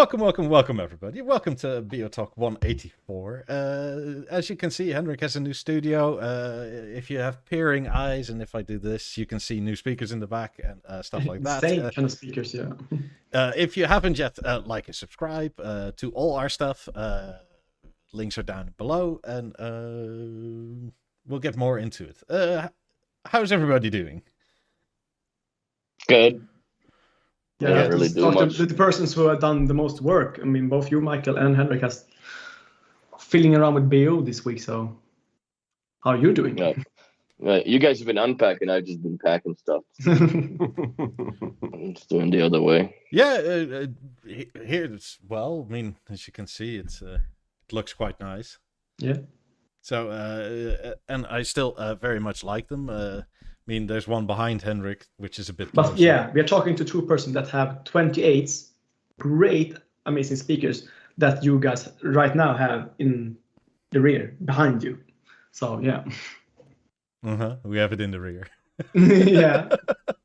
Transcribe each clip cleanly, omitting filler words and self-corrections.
Welcome, everybody. Welcome to BeoTalk 184. As you can see, Henrik has a new studio. If you have peering eyes, and if I do this, you can see new speakers in the back and stuff like that. Same kind of speakers, yeah. If you haven't yet, like and subscribe to all our stuff. Links are down below, and we'll get more into it. How's everybody doing? Good. Yeah, really do much. The persons who have done the most work. I mean, both you, Michael, and Henrik has filling around with BO this week. So, how are you doing? Yeah. You guys have been unpacking. I've just been packing stuff. I'm just doing the other way. Yeah, here it's well. I mean, as you can see, it looks quite nice. Yeah. So, and I still very much like them. I mean, there's one behind Henrik, which is a bit closer. But yeah, we are talking to two persons that have 28s, great, amazing speakers that you guys right now have in the rear behind you. So yeah. We have it in the rear. Yeah.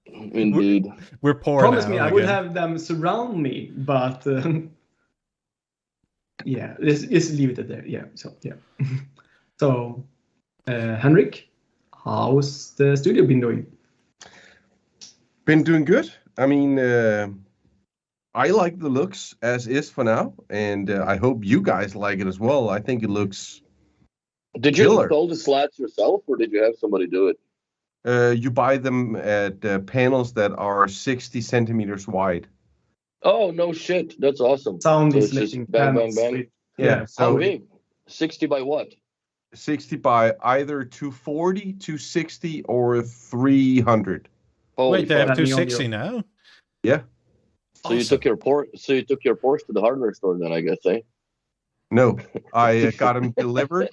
Indeed. We're poor. Promise now me, I again. would have them surround me, but yeah, let's leave it at there. Yeah. So yeah. So, Henrik, how's the studio been doing? Been doing good. I mean, I like the looks as is for now, and I hope you guys like it as well. I think it looks Did you killer. install the slats yourself, or did you have somebody do it? You buy them at panels that are 60 centimeters wide. Oh, no shit. That's awesome. Sound So it's just insulating bang, bang, panels bang. with- Yeah, How so big? 60 by what? 60 by either 240, 260, or 300. Holy Wait, they fuck. have Depending on 260 now. Yeah. So you took your Porsche to the hardware store then, I guess, eh? No, I got them delivered.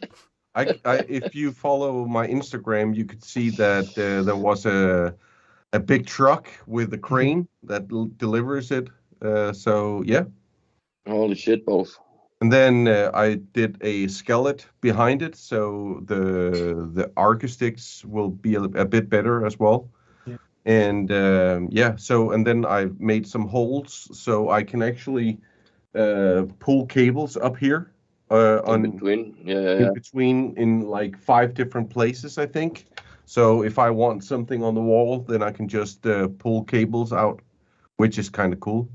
If you follow my Instagram, you could see that there was a big truck with a crane that delivers it. So yeah. Holy shit, both. And then I did a skillet behind it, so the acoustics will be a bit better as well. Yeah. And yeah, so and then I made some holes so I can actually pull cables up here In between. Yeah. in between in like 5 different places, I think. So if I want something on the wall, then I can just pull cables out, which is kind of cool.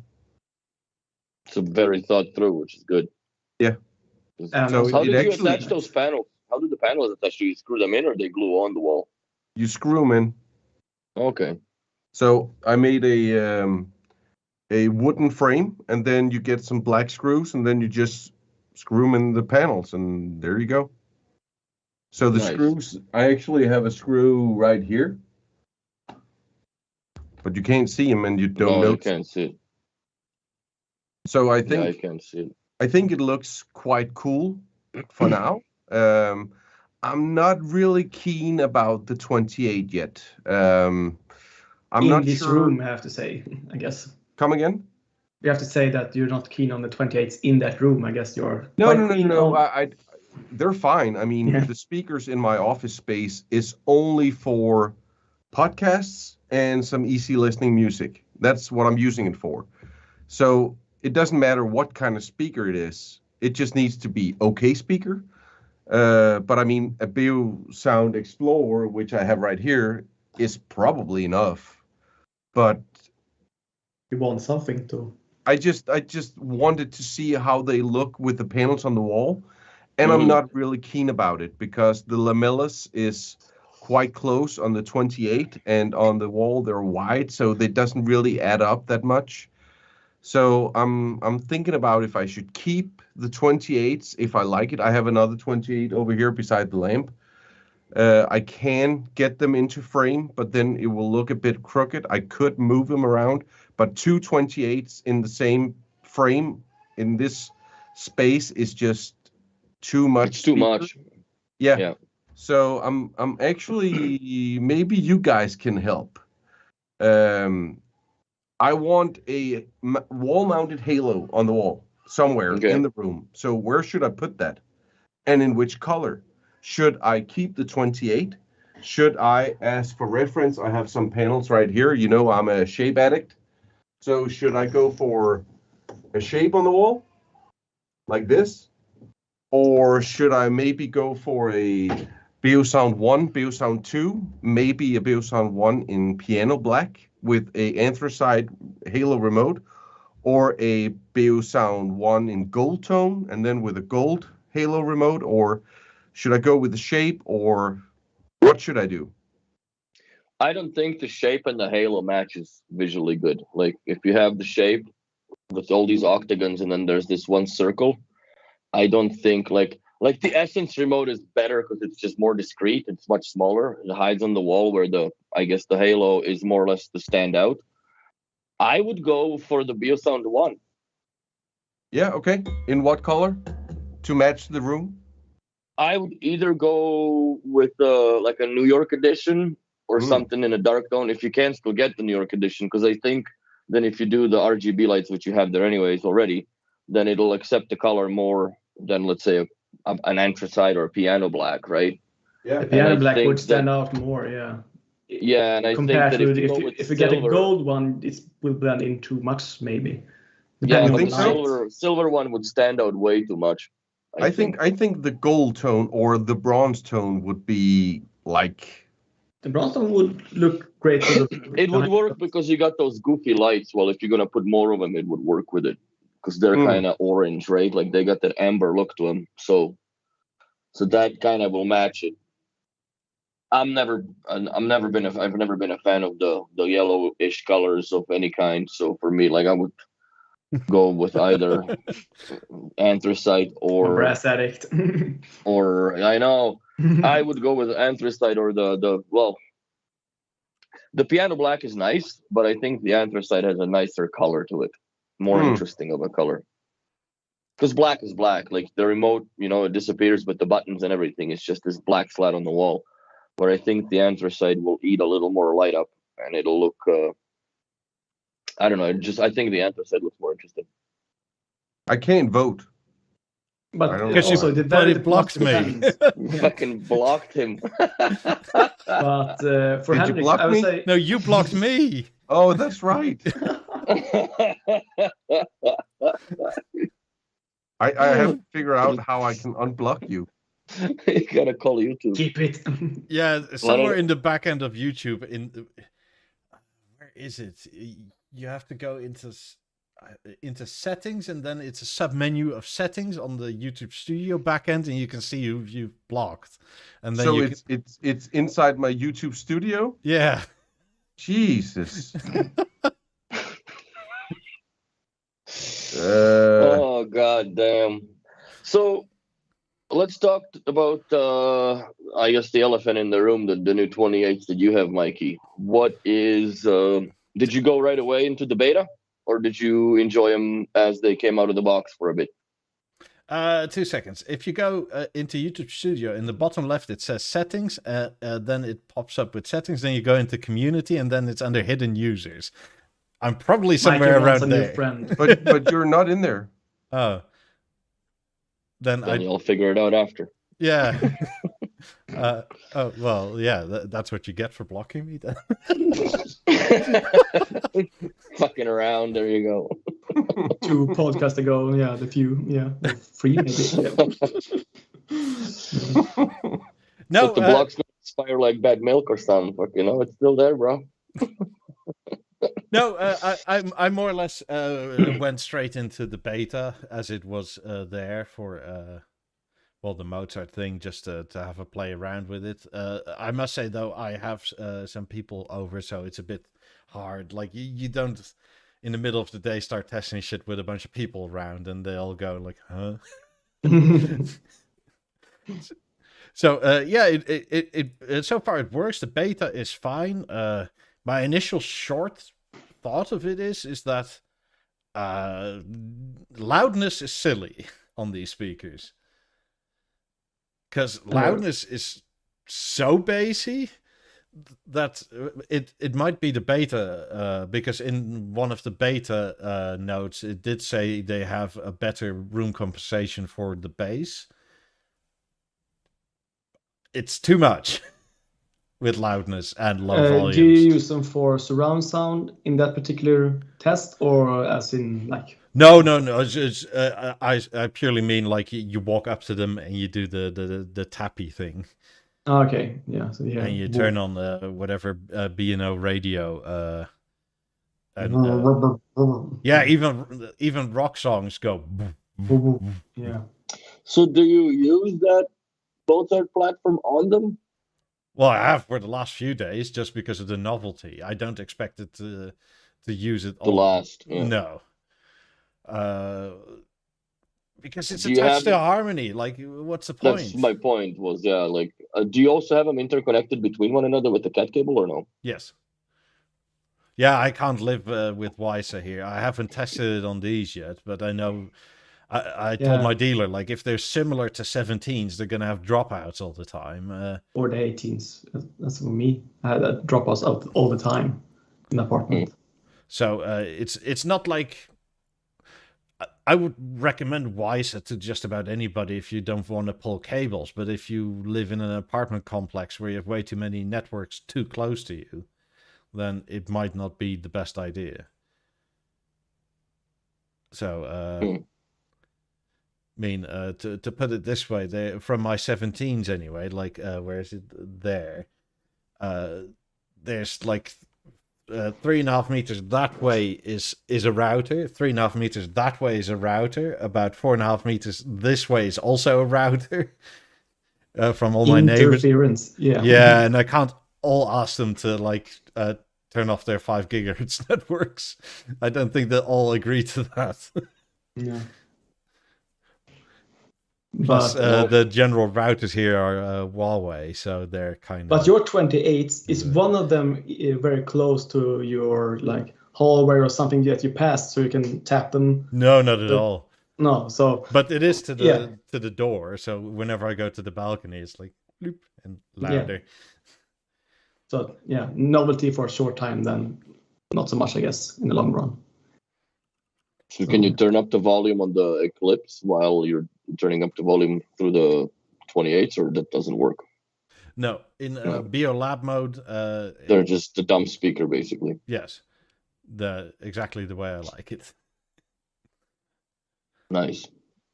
So very thought through, which is good. Yeah. So How it did you actually- attach those panels? How do the panels attach? Do you screw them in, or they glue on the wall? You screw them in. Okay. So I made a wooden frame, and then you get some black screws, and then you just screw them in the panels, and there you go. So the Nice. screws, I actually have a screw right here, but you can't see them, and you don't No, know. you can't see it. So I Yeah, I think can't see it. I think it looks quite cool for now. I'm not really keen about the 28 yet. I'm in not this sure. room, I have to say, I guess. Come again? We have to say that you're not keen on the 28s in that room. I guess you're No, quite no, no, keen no. on- They're fine. I mean, Yeah. the speakers in my office space is only for podcasts and some easy listening music. That's what I'm using it for. So it doesn't matter what kind of speaker it is. It just needs to be okay speaker. But I mean, a BeoSound Explorer, which I have right here, is probably enough. But you want something to. I just wanted to see how they look with the panels on the wall. And I'm Mhm. not really keen about it because the lamellas is quite close on the 28 and on the wall they're wide, so it doesn't really add up that much. So I'm thinking about if I should keep the 28s if I like it. I have another 28 over here beside the lamp. I can get them into frame, but then it will look a bit crooked. I could move them around, but 2 28s in the same frame in this space is just too much. It's too speaker. much. Yeah. Yeah. So I'm actually maybe you guys can help. I want a wall-mounted halo on the wall somewhere Okay. in the room. So where should I put that? And in which color? Should I keep the 28? Should I, as for reference, I have some panels right here. You know, I'm a shape addict. So should I go for a shape on the wall, like this? Or should I maybe go for a BeoSound 1, BeoSound 2, maybe a BeoSound 1 in piano black with a anthracite halo remote, or a BeoSound 1 in gold tone and then with a gold halo remote? Or should I go with the shape, or what should I do? I don't think the shape and the halo matches visually good. Like if you have the shape with all these octagons and then there's this one circle, I don't think like the Essence remote is better because it's just more discreet. It's much smaller. It hides on the wall where I guess the halo is more or less the standout. I would go for the BeoSound 1. Yeah, okay. In what color to match the room? I would either go with like a New York edition or something in a dark tone. If you can still get the New York edition, because I think then if you do the RGB lights, which you have there anyways already, then it'll accept the color more than, let's say, an anthracite or a piano black, right? Yeah, the piano black would stand out more, yeah. Yeah, and I compared think that to if you get a gold one, it will blend in too much, maybe. Yeah, but the silver one would stand out way too much. I think the gold tone or the bronze tone would be like. The bronze tone would look great. It would work because you got those goofy lights. Well, if you're gonna put more of them, it would work with it because they're kind of orange, right? Like they got that amber look to them. So that kind of will match it. I've never been a fan of the yellowish colors of any kind. So for me, like I would go with either anthracite or brass addict. Or I know I would go with anthracite or the piano black is nice, but I think the anthracite has a nicer color to it, more interesting of a color. Because black is black, like the remote, it disappears, but the buttons and everything is just this black flat on the wall. But I think the anthracite will eat a little more light up, and it'll look. I don't know. I think the anthracite looks more interesting. I can't vote. But also, it blocks me. Fucking blocked him. But for Did Henrik, you block I would me? say No, you blocked me. Oh, that's right. I have to figure out how I can unblock you. You gotta call YouTube. Keep it. Yeah, somewhere in the back end of YouTube. Where is it? You have to go into settings, and then it's a sub menu of settings on the YouTube Studio backend, and you can see who you've blocked. And then so it's inside my YouTube Studio. Yeah. Jesus. Oh god damn. So let's talk about I guess the elephant in the room, the new 28s that you have, Mikey. What is did you go right away into the beta, or did you enjoy them as they came out of the box for a bit? 2 seconds. If you go into YouTube Studio, in the bottom left it says settings, then it pops up with settings, then you go into community, and then it's under hidden users. I'm probably somewhere around there. But you're not in there. Oh. Then you'll figure it out after. Yeah. Oh well, yeah. That's what you get for blocking me, then. Fucking around. There you go. 2 podcasts ago, yeah, the few, yeah, 3 maybe. Yeah. No, but the block's gonna expire like bad milk or something. But it's still there, bro. No, I more or less went straight into the beta as it was there for the Mozart thing, just to have a play around with it. I must say though, I have some people over, so it's a bit hard. Like you don't in the middle of the day start testing shit with a bunch of people around, and they all go like, huh? So yeah, it so far it works. The beta is fine. My initial short thought of it is that loudness is silly on these speakers. Because loudness is so bassy that it might be the beta, because in one of the beta notes, it did say they have a better room compensation for the bass. It's too much. With loudness and low volumes. Do you use them for surround sound in that particular test, or as in like No. I purely mean like you walk up to them and you do the tappy thing, Okay, yeah. So yeah, and you turn on whatever B&O radio. And yeah, even rock songs go. yeah. So do you use that Mozart platform on them? Well, I have for the last few days, just because of the novelty. I don't expect it to use it To all. last, yeah. No. Because it's Do you attached have- to harmony. Like, what's the point? That's my point. Was like, do you also have them interconnected between one another with the cat cable or no? Yes. Yeah, I can't live with Wysa here. I haven't tested it on these yet, but I know. I told my dealer, like, if they're similar to 17s, they're gonna have dropouts all the time. Or the 18s. That's for me. I had that dropouts out all the time in the apartment. So it's not like. I would recommend Wysa to just about anybody if you don't want to pull cables. But if you live in an apartment complex where you have way too many networks too close to you, then it might not be the best idea. So, I mean, to put it this way, from my 17s anyway, like, where is it there? There's like 3.5 meters that way is a router. 3.5 meters that way is a router. About 4.5 meters this way is also a router. From all my neighbors. Interference, yeah. Yeah, and I can't all ask them to like turn off their 5 gigahertz networks. I don't think they'll all agree to that. Yeah. Plus, But the general routers here are Huawei, so they're kind of. but your 28s is one of them very close to your like hallway or something that you passed, so you can tap them. No, not at all. No, so But it is to the door, so whenever I go to the balcony, it's like bloop and louder. so yeah, novelty for a short time, then not so much, I guess, in the long run. So can you turn up the volume on the Eclipse while you're turning up the volume through the 28s, or that doesn't work? No, in BeoLab mode, They're just a dumb speaker, basically. yes, exactly the way I like it. Nice.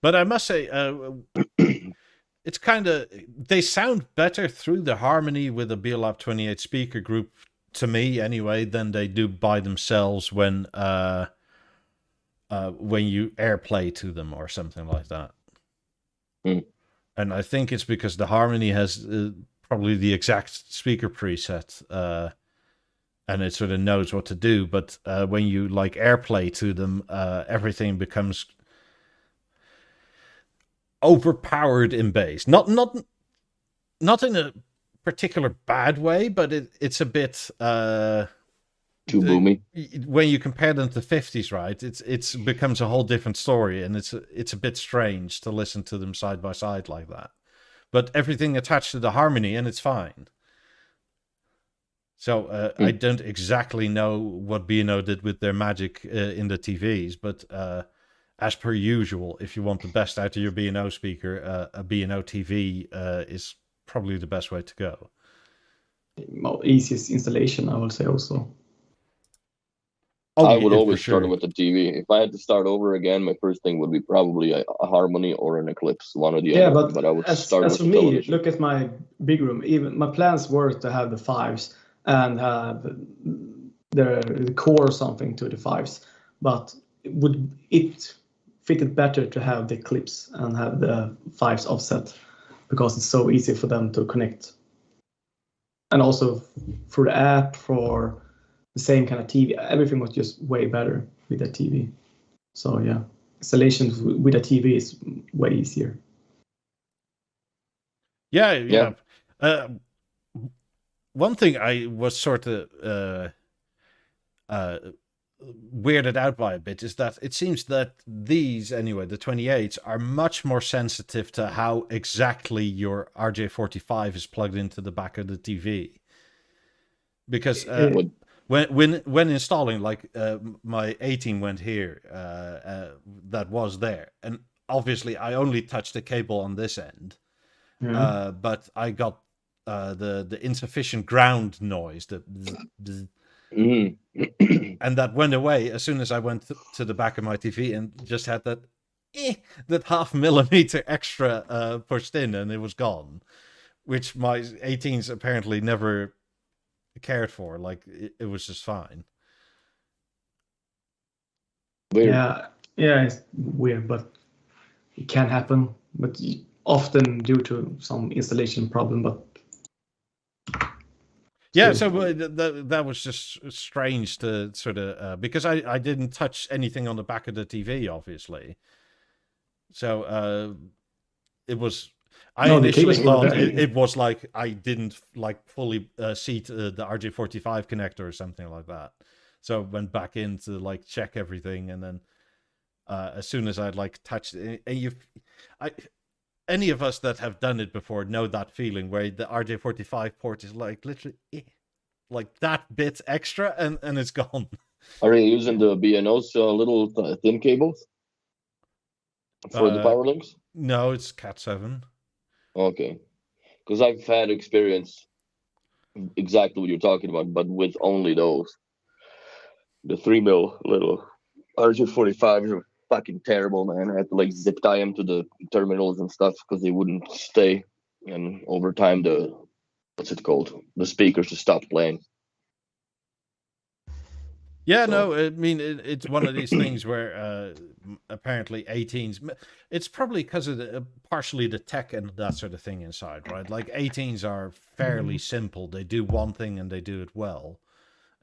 But I must say, it's kind of they sound better through the harmony with a BeoLab 28 speaker group to me, anyway, than they do by themselves when you AirPlay to them or something like that. And I think it's because the harmony has probably the exact speaker preset, and it sort of knows what to do. But when you like AirPlay to them, everything becomes overpowered in bass. Not in a particular bad way, but it's a bit too boomy. When you compare them to 50s, right? It's becomes a whole different story, and it's a bit strange to listen to them side by side like that. But everything attached to the harmony, and it's fine. So I don't exactly know what B&O did with their magic in the TVs, but as per usual, if you want the best out of your B&O speaker, a B&O TV is probably the best way to go. Easiest installation, I would say also. I would always start with the TV. If I had to start over again, my first thing would be probably a Harmony or an Eclipse, one or the other. But I would start with for me, television. Look at my big room. Even my plans were to have the 5s and have the core or something to the 5s, but would it fitted better to have the Eclipse and have the 5s offset because it's so easy for them to connect, and also for the app for the same kind of TV, everything was just way better with the TV. So yeah, installation with a TV is way easier. Yeah. One thing I was sort of weirded out by a bit is that it seems that these, anyway, the 28s, are much more sensitive to how exactly your RJ45 is plugged into the back of the TV. Because when installing, like my 18 went here, that was there, and obviously I only touched the cable on this end, but I got the insufficient ground noise, and And that went away as soon as I went to the back of my TV and just had that that 0.5 millimeter extra pushed in, and it was gone, which my 18s apparently never cared for. Like it was just fine. Weird. Yeah, it's weird, but it can happen. But often due to some installation problem. But yeah, so that was just strange to sort of because I didn't touch anything on the back of the TV, obviously. So it was. I initially thought it was like I didn't like fully seat the RJ45 connector or something like that. So I went back in to like check everything, and then as soon as I'd like touched it, and any of us that have done it before know that feeling where the RJ45 port is like literally like that bit extra, and it's gone. Are you using the B&O's little thin cables for the power links? No, it's Cat 7. Okay, because I've had experience exactly what you're talking about, but with only those. The 3mm little RJ45s are fucking terrible, man. I had to like zip tie them to the terminals and stuff because they wouldn't stay. And over time, the speakers just stopped playing. Yeah, no, I mean, it's one of these things where apparently 18s, it's probably because of partially the tech and that sort of thing inside, right? Like 18s are fairly simple. They do one thing and they do it well.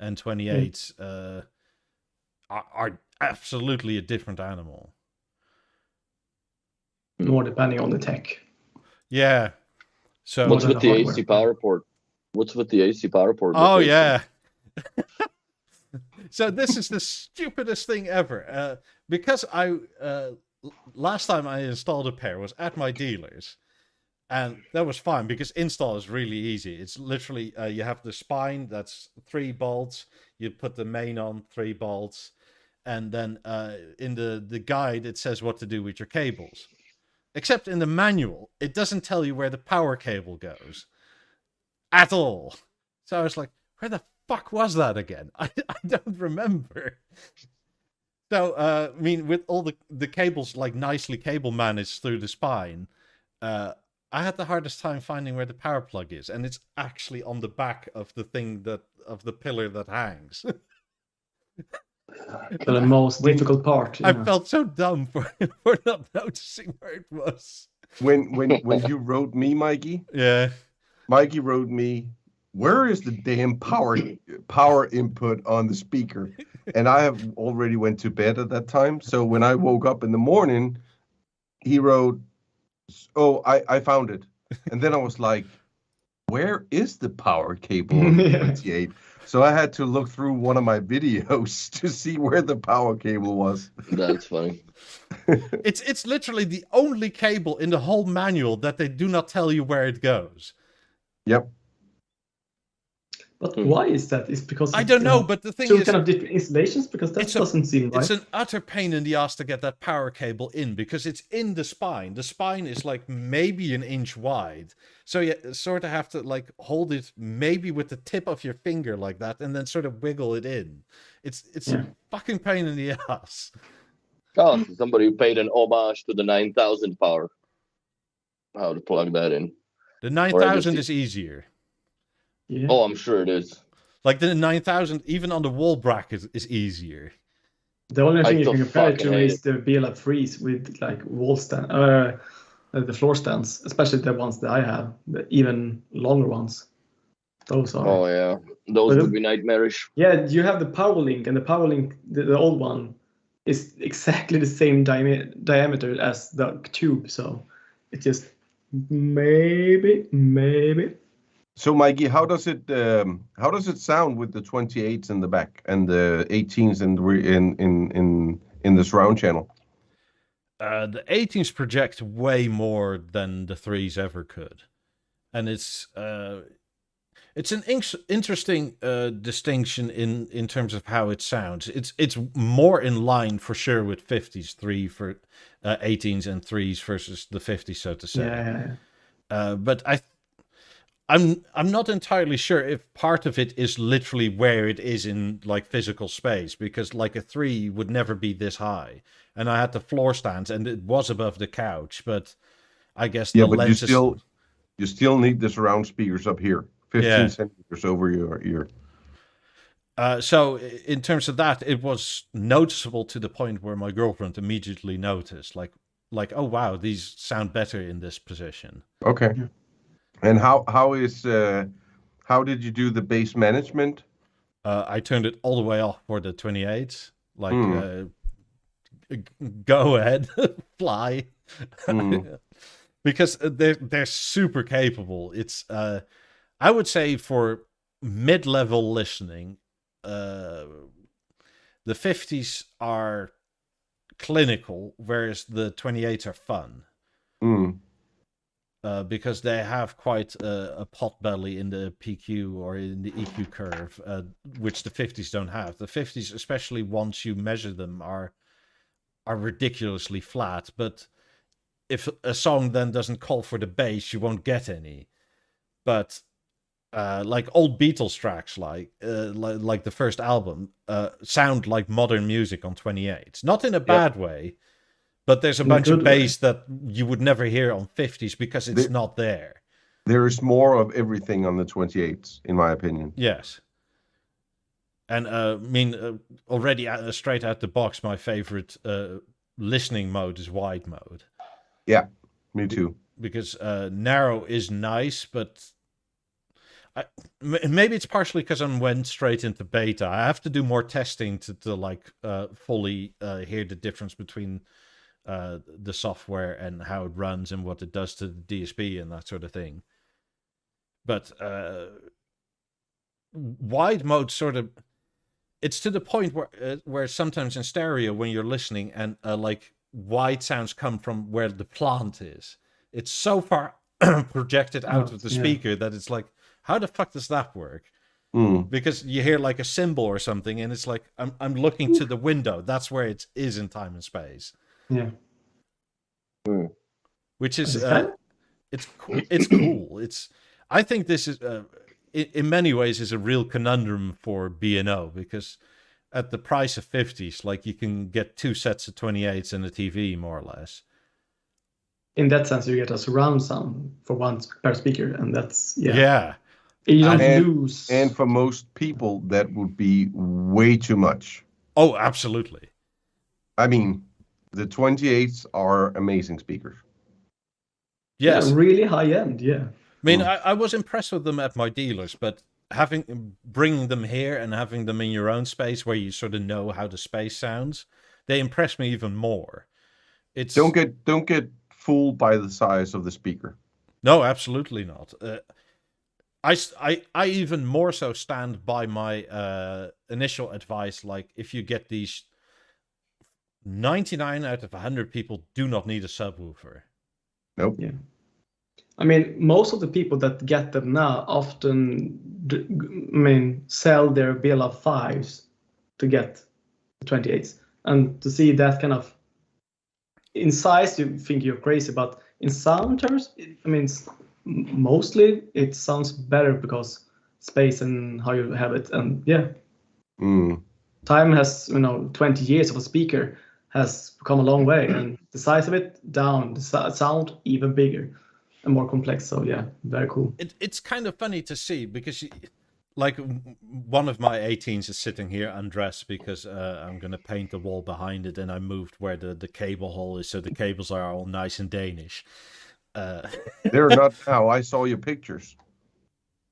And 28s are absolutely a different animal. More depending on the tech. Yeah. So what's with the AC power port? What's with the AC power port? Oh, yeah. So this is the stupidest thing ever. Because last time I installed a pair was at my dealer's. And that was fine because install is really easy. It's literally, you have the spine, that's 3 bolts. You put the main on, 3 bolts. And then in the guide, it says what to do with your cables. Except in the manual, it doesn't tell you where the power cable goes. At all. So I was like, where the fuck was that again? I don't remember. So, I mean, with all the cables like nicely cable managed through the spine, I had the hardest time finding where the power plug is, and it's actually on the back of the thing of the pillar that hangs. The most difficult part. I felt so dumb for not noticing where it was. When you wrote me, Mikey, yeah, Mikey wrote me, where is the damn power input on the speaker? And I have already went to bed at that time. So when I woke up in the morning, he wrote, oh, I found it. And then I was like, where is the power cable on the 28? So I had to look through one of my videos to see where the power cable was. That's funny. It's literally the only cable in the whole manual that they do not tell you where it goes. Yep. But why is that? It's because I don't know, but the thing is, kind of different installations, because that doesn't seem right. It's an utter pain in the ass to get that power cable in because it's in the spine. The spine is like maybe an inch wide, so you sort of have to like hold it maybe with the tip of your finger like that, and then sort of wiggle it in. It's a fucking pain in the ass. Oh, somebody paid an homage to the 9000 power. How to plug that in? The 9000 is easier. Yeah. Oh, I'm sure it is. Like the 9000, even on the wall bracket, is easier. The only thing you can compare it to is the BEOLAB Freeze with like wall stand, the floor stands, especially the ones that I have, the even longer ones. Those are. Oh yeah, those would be nightmarish. Yeah, you have the power link, and the power link, the old one, is exactly the same diameter as the tube. So it just maybe. So, Mikey, how does it sound with the 28s in the back and the 18s in the surround channel? The 18s project way more than the 3s ever could, and it's an interesting distinction in terms of how it sounds. It's more in line for sure with 50s, 3 for 18s and 3s versus the 50s, so to say. Yeah. But I'm not entirely sure if part of it is literally where it is in like physical space, because like a 3 would never be this high, and I had the floor stands and it was above the couch, but I guess the but lens you still need the surround speakers up here, 15 Yeah. centimeters over your ear. So in terms of that, it was noticeable to the point where my girlfriend immediately noticed, like, oh wow, these sound better in this position. Okay. Yeah. And how did you do the bass management? I turned it all the way off for the 28s. Like, Hmm. Go ahead, fly. Hmm. Because they're super capable. It's I would say for mid-level listening, the 50s are clinical, whereas the 28s are fun. Hmm. Because they have quite a pot belly in the PQ or in the EQ curve, which the 50s don't have. The 50s, especially once you measure them, are ridiculously flat. But if a song then doesn't call for the bass, you won't get any. But like old Beatles tracks, like the first album, sound like modern music on 28s. Not in a bad way. But there's a bunch of bass that you would never hear on 50s because it's not there. There is more of everything on the 28s, in my opinion. Yes. And I mean, already straight out the box, my favorite listening mode is wide mode. Yeah, me too. Because narrow is nice, but maybe it's partially because I went straight into beta. I have to do more testing to like fully hear the difference between the software and how it runs and what it does to the DSP and that sort of thing. But wide mode sort of, it's to the point where sometimes in stereo when you're listening and like wide sounds come from where the plant is, it's so far projected out of the speaker that it's like, how the fuck does that work? Because you hear like a cymbal or something and it's like, I'm looking to the window, that's where it is in time and space. Yeah. Which is it's cool. It's cool. I think this is in many ways is a real conundrum for B&O, because at the price of 50s, like you can get 2 sets of 28s and a TV more or less. In that sense, you get a surround sound for one per speaker, and that's Yeah. You don't lose. And for most people, that would be way too much. Oh, absolutely. I mean, the 28s are amazing speakers. Yes. Yeah, really high end, yeah. I mean, I was impressed with them at my dealers, but bringing them here and having them in your own space where you sort of know how the space sounds, they impress me even more. It's don't get fooled by the size of the speaker. No, absolutely not. I even more so stand by my initial advice. Like, if you get these, 99 out of 100 people do not need a subwoofer. Nope. Yeah. I mean, most of the people that get them now often, sell their BEOLAB 5s to get the 28s. And to see that kind of, in size, you think you're crazy, but in sound terms, mostly it sounds better because space and how you have it. And yeah, time has, 20 years of a speaker has come a long way, and the size of it down, the sound even bigger and more complex. So yeah, very cool. It's kind of funny to see, because like one of my 18s is sitting here undressed because I'm going to paint the wall behind it, and I moved where the cable hole is, so the cables are all nice and Danish. They're not now. I saw your pictures.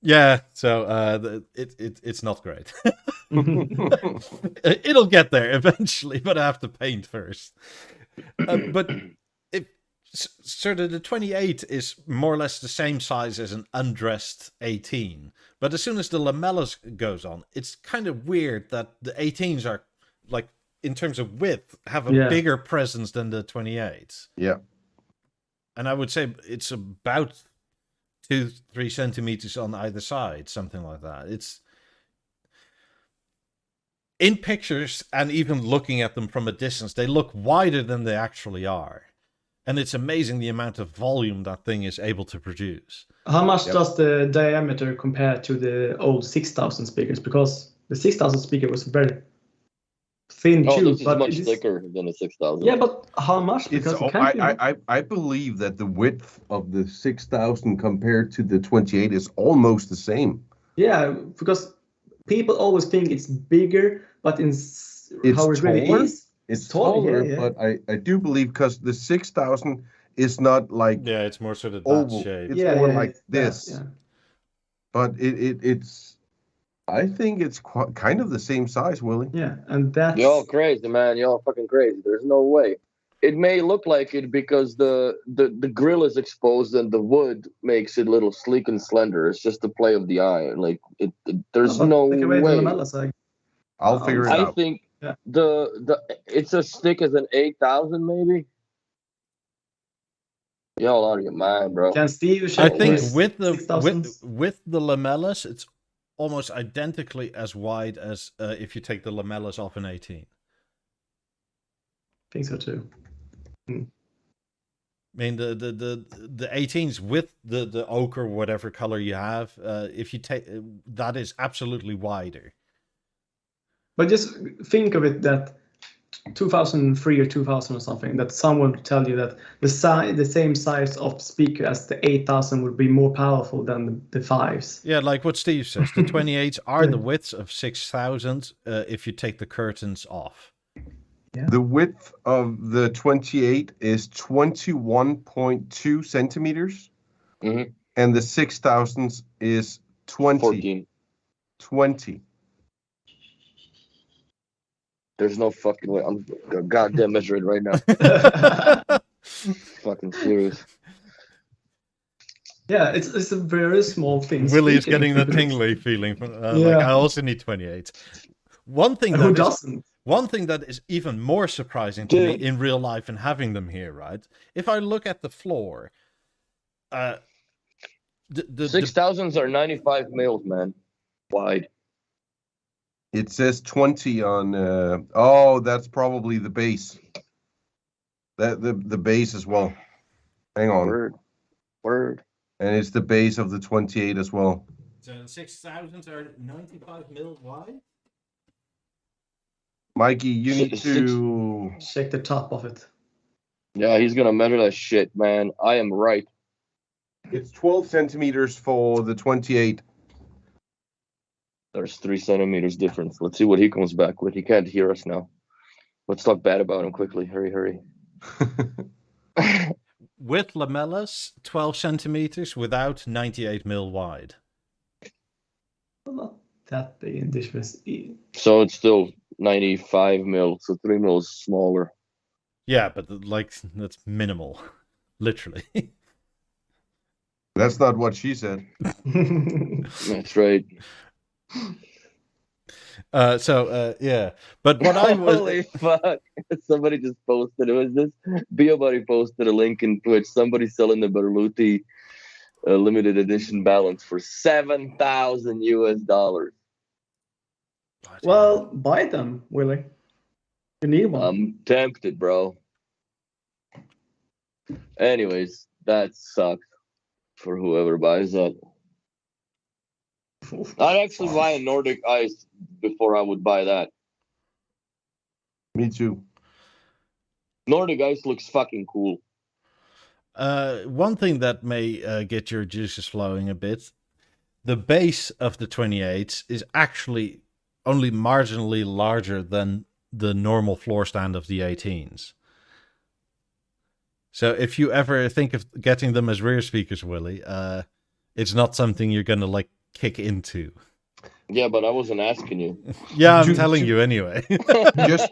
Yeah, so it's not great. It'll get there eventually, but I have to paint first. But sort of the 28 is more or less the same size as an undressed 18. But as soon as the lamellas goes on, it's kind of weird that the 18s are, like, in terms of width, have a bigger presence than the 28s. Yeah. And I would say it's about 2-3 centimeters on either side, something like that. It's in pictures, and even looking at them from a distance, they look wider than they actually are. And it's amazing the amount of volume that thing is able to produce. How much does the diameter compare to the old 6000 speakers? Because the 6000 speaker was very thin Oh, tube, this is but much it is- thicker than a 6000. Yeah, but how much? It's, Because it can't be I believe that the width of the 6000 compared to the 28 is almost the same. Yeah, because people always think it's bigger, but It's how it really taller. is, It's taller, taller, yeah. but I do believe because the 6000 is not like Yeah, it's more sort of that oval. shape. It's more like it's that, this. yeah. But it's I think it's kind of the same size, Willie. Yeah, and that's Y'all crazy, man. Y'all fucking crazy. There's no way. It may look like it because the grill is exposed and the wood makes it a little sleek and slender. It's just the play of the eye. Like there's no take away the way. lamellas, like, I'll figure it I out. think Yeah. the it's as thick as an 8000 maybe. Y'all out of your mind, bro. can Steve I check think this with the 6000? with the lamellas, it's almost identically as wide as if you take the lamellas off an 18. I think so too. I mean the 18s with the ochre, whatever color you have, if you take that is absolutely wider. But just think of it that 2003 or 2000 or something, that someone would tell you that the same size of speaker as the 8000 would be more powerful than the 5s. Yeah, like what Steve says, the 28s are Yeah. the widths of 6000 if you take the curtains off. The width of the 28 is 21.2 centimeters, Mhm. and the 6000s is 20. 14. 20. There's no fucking way. I'm gonna goddamn measure it right now. Fucking serious. Yeah, it's a very small thing. Willie is speaking getting the to- tingly feeling. Like Yeah. I also need 28. One thing Who that is, doesn't? one thing that is even more surprising to me Dude. in real life and having them here, right? If I look at the floor, the 6000s are 95 mils, man. Wide. It says 20 on. Oh, that's probably the base. That the base as well. Hang on, Word. and it's the base of the 28 as well. So the 6000s are 95 mil wide. Mikey, you need Six- to. Check the top of it. Yeah, he's gonna measure that shit, man. I am right. It's 12 centimeters for the 28. There's 3 centimeters difference. Let's see what he comes back with. He can't hear us now. Let's talk bad about him quickly. Hurry. With lamellas, 12 centimeters. Without, 98 mil wide. Well, not that big in difference. So it's still 95 mil, so 3 mils smaller. Yeah, but like that's minimal, literally. That's not what she said. That's right. Yeah, but what I was Holy fuck. Somebody just posted, who is this? BeoBuddy posted a link in Twitch. Somebody selling the BERLLUTI limited edition balance for $7,000 US. Well, buy them, Willie. You need one. I'm tempted, bro. Anyways, that sucks for whoever buys that. I'd actually buy a Nordic Ice before I would buy that. Me too. Nordic Ice looks fucking cool. one thing that may get your juices flowing a bit. The base of the 28s is actually only marginally larger than the normal floor stand of the 18s. So if you ever think of getting them as rear speakers, Willie, it's not something you're going to like kick into. Yeah, but I wasn't asking you. Yeah, I'm To- telling to- you anyway.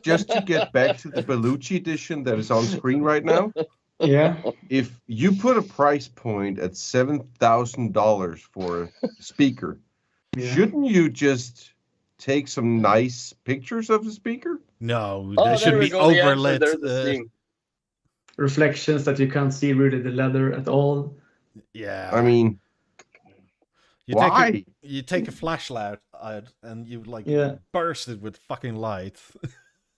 just to get back to the BERLLUTI edition that is on screen right now. Yeah. If you put a price point at $7,000 for a speaker, Yeah. shouldn't you just take some nice pictures of the speaker? No, Oh, they there should we be go, the answer. overlit. There's the theme. Reflections that you can't see really the leather at all. Yeah. I mean, why? You take a flashlight out and you like Yeah. burst it with fucking light.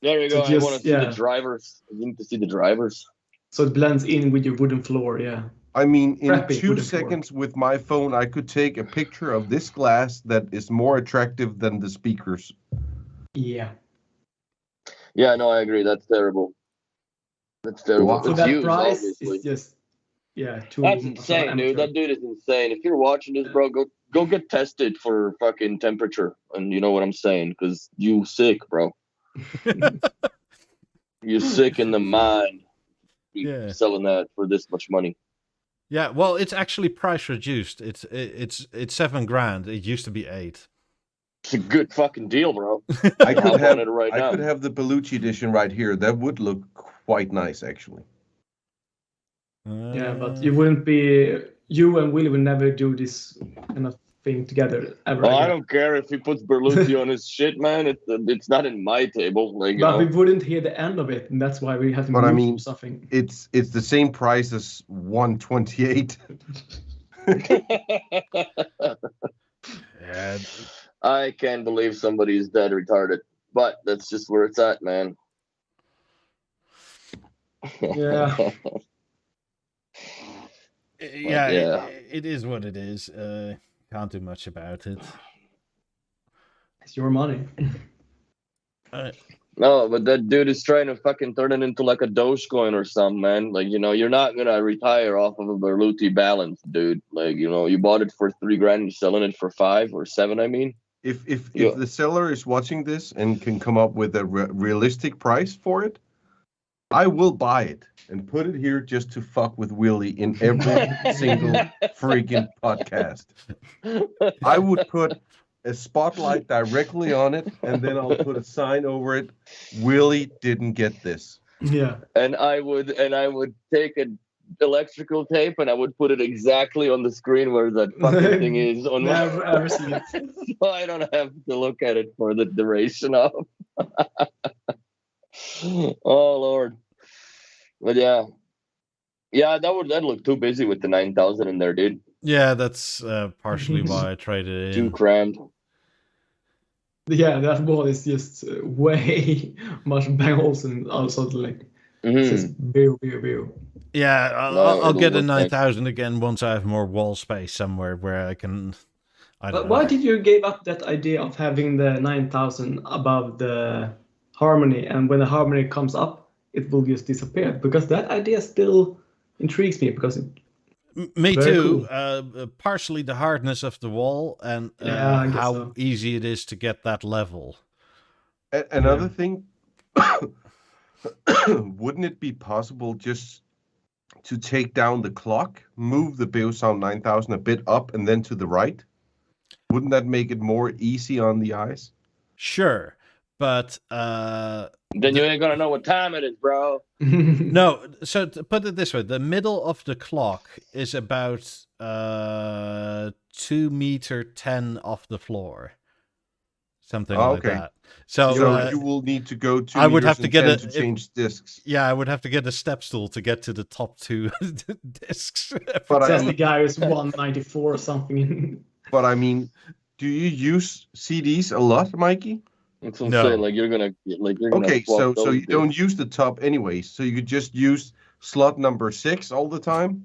There you So go. I just- want to see yeah. the drivers. You need to see the drivers. So it blends in with your wooden floor, yeah. I mean, in Crappy 2 wooden floor. seconds with my phone, I could take a picture of this glass that is more attractive than the speakers. Yeah. Yeah, no, I agree. That's terrible. That's terrible. Wow. For It's that used, price, obviously. it's just, yeah, too That's much insane, amateur. dude. That dude is insane. If you're watching this, bro, go get tested for fucking temperature, and you know what I'm saying, because you sick, bro. You're sick in the mind. Yeah. Selling that for this much money. Yeah, well, it's actually price reduced. It's $7,000. It used to be 8. It's a good fucking deal, bro. I could have it right now. I could have the Belluti edition right here. That would look quite nice, actually. Yeah, but you wouldn't be. You and Willie would never do this kind of thing together ever. Well, again. I don't care if he puts Berluti on his shit, man. It's not in my table. Like, you But know. we wouldn't hear the end of it, and that's why we have to But I move mean, from something. It's the same price as 128. Yeah. I can't believe somebody's dead retarded, but that's just where it's at, man. Yeah. Yeah, it is what it is. Can't do much about it. It's your money. No, but that dude is trying to fucking turn it into like a Dogecoin or something, man. Like, you know, you're not gonna retire off of a Berluti balance, dude. Like, you know, you bought it for $3,000, you're selling it for 5 or 7. I mean, If the seller is watching this and can come up with a realistic price for it, I will buy it and put it here just to fuck with Willie in every single freaking podcast. I would put a spotlight directly on it, and then I'll put a sign over it. Willie didn't get this. Yeah. and I would take an electrical tape and I would put it exactly on the screen where that fucking thing is on Never my ever seen it. so I don't have to look at it for the duration of. Oh Lord. But yeah, that look too busy with the 9,000 in there, dude. Yeah, that's partially why I traded it Too in. crammed. Yeah, that wall is just way much bang holes and also like it says beer. Yeah, No, I'll get a it'll look 9,000 again once I have more wall space somewhere where I can. I don't But know. why did you give up that idea of having the 9,000 above the harmony, and when the harmony comes up, it will just disappear? Because that idea still intrigues me because it, Me Very too. Partially the hardness of the wall and Yeah, I guess how so. easy it is to get that level. Another thing, wouldn't it be possible just to take down the clock, move the BeoSound 9000 a bit up and then to the right? Wouldn't that make it more easy on the eyes? Sure, but Then you ain't gonna know what time it is, bro. no. So to put it this way, the middle of the clock is about 2 meter 10 off the floor, something like Okay. that. So, So you will need to go to. I would have to get to a- change discs. yeah, I would have to get a step stool to get to the top 2 discs. But says I, the guy who's 194 or something. but I mean, do you use CDs a lot, Mikey? That's what I'm No. saying. Like you're gonna Okay, swap so those you dudes. don't use the top anyway, so you could just use slot number 6 all the time.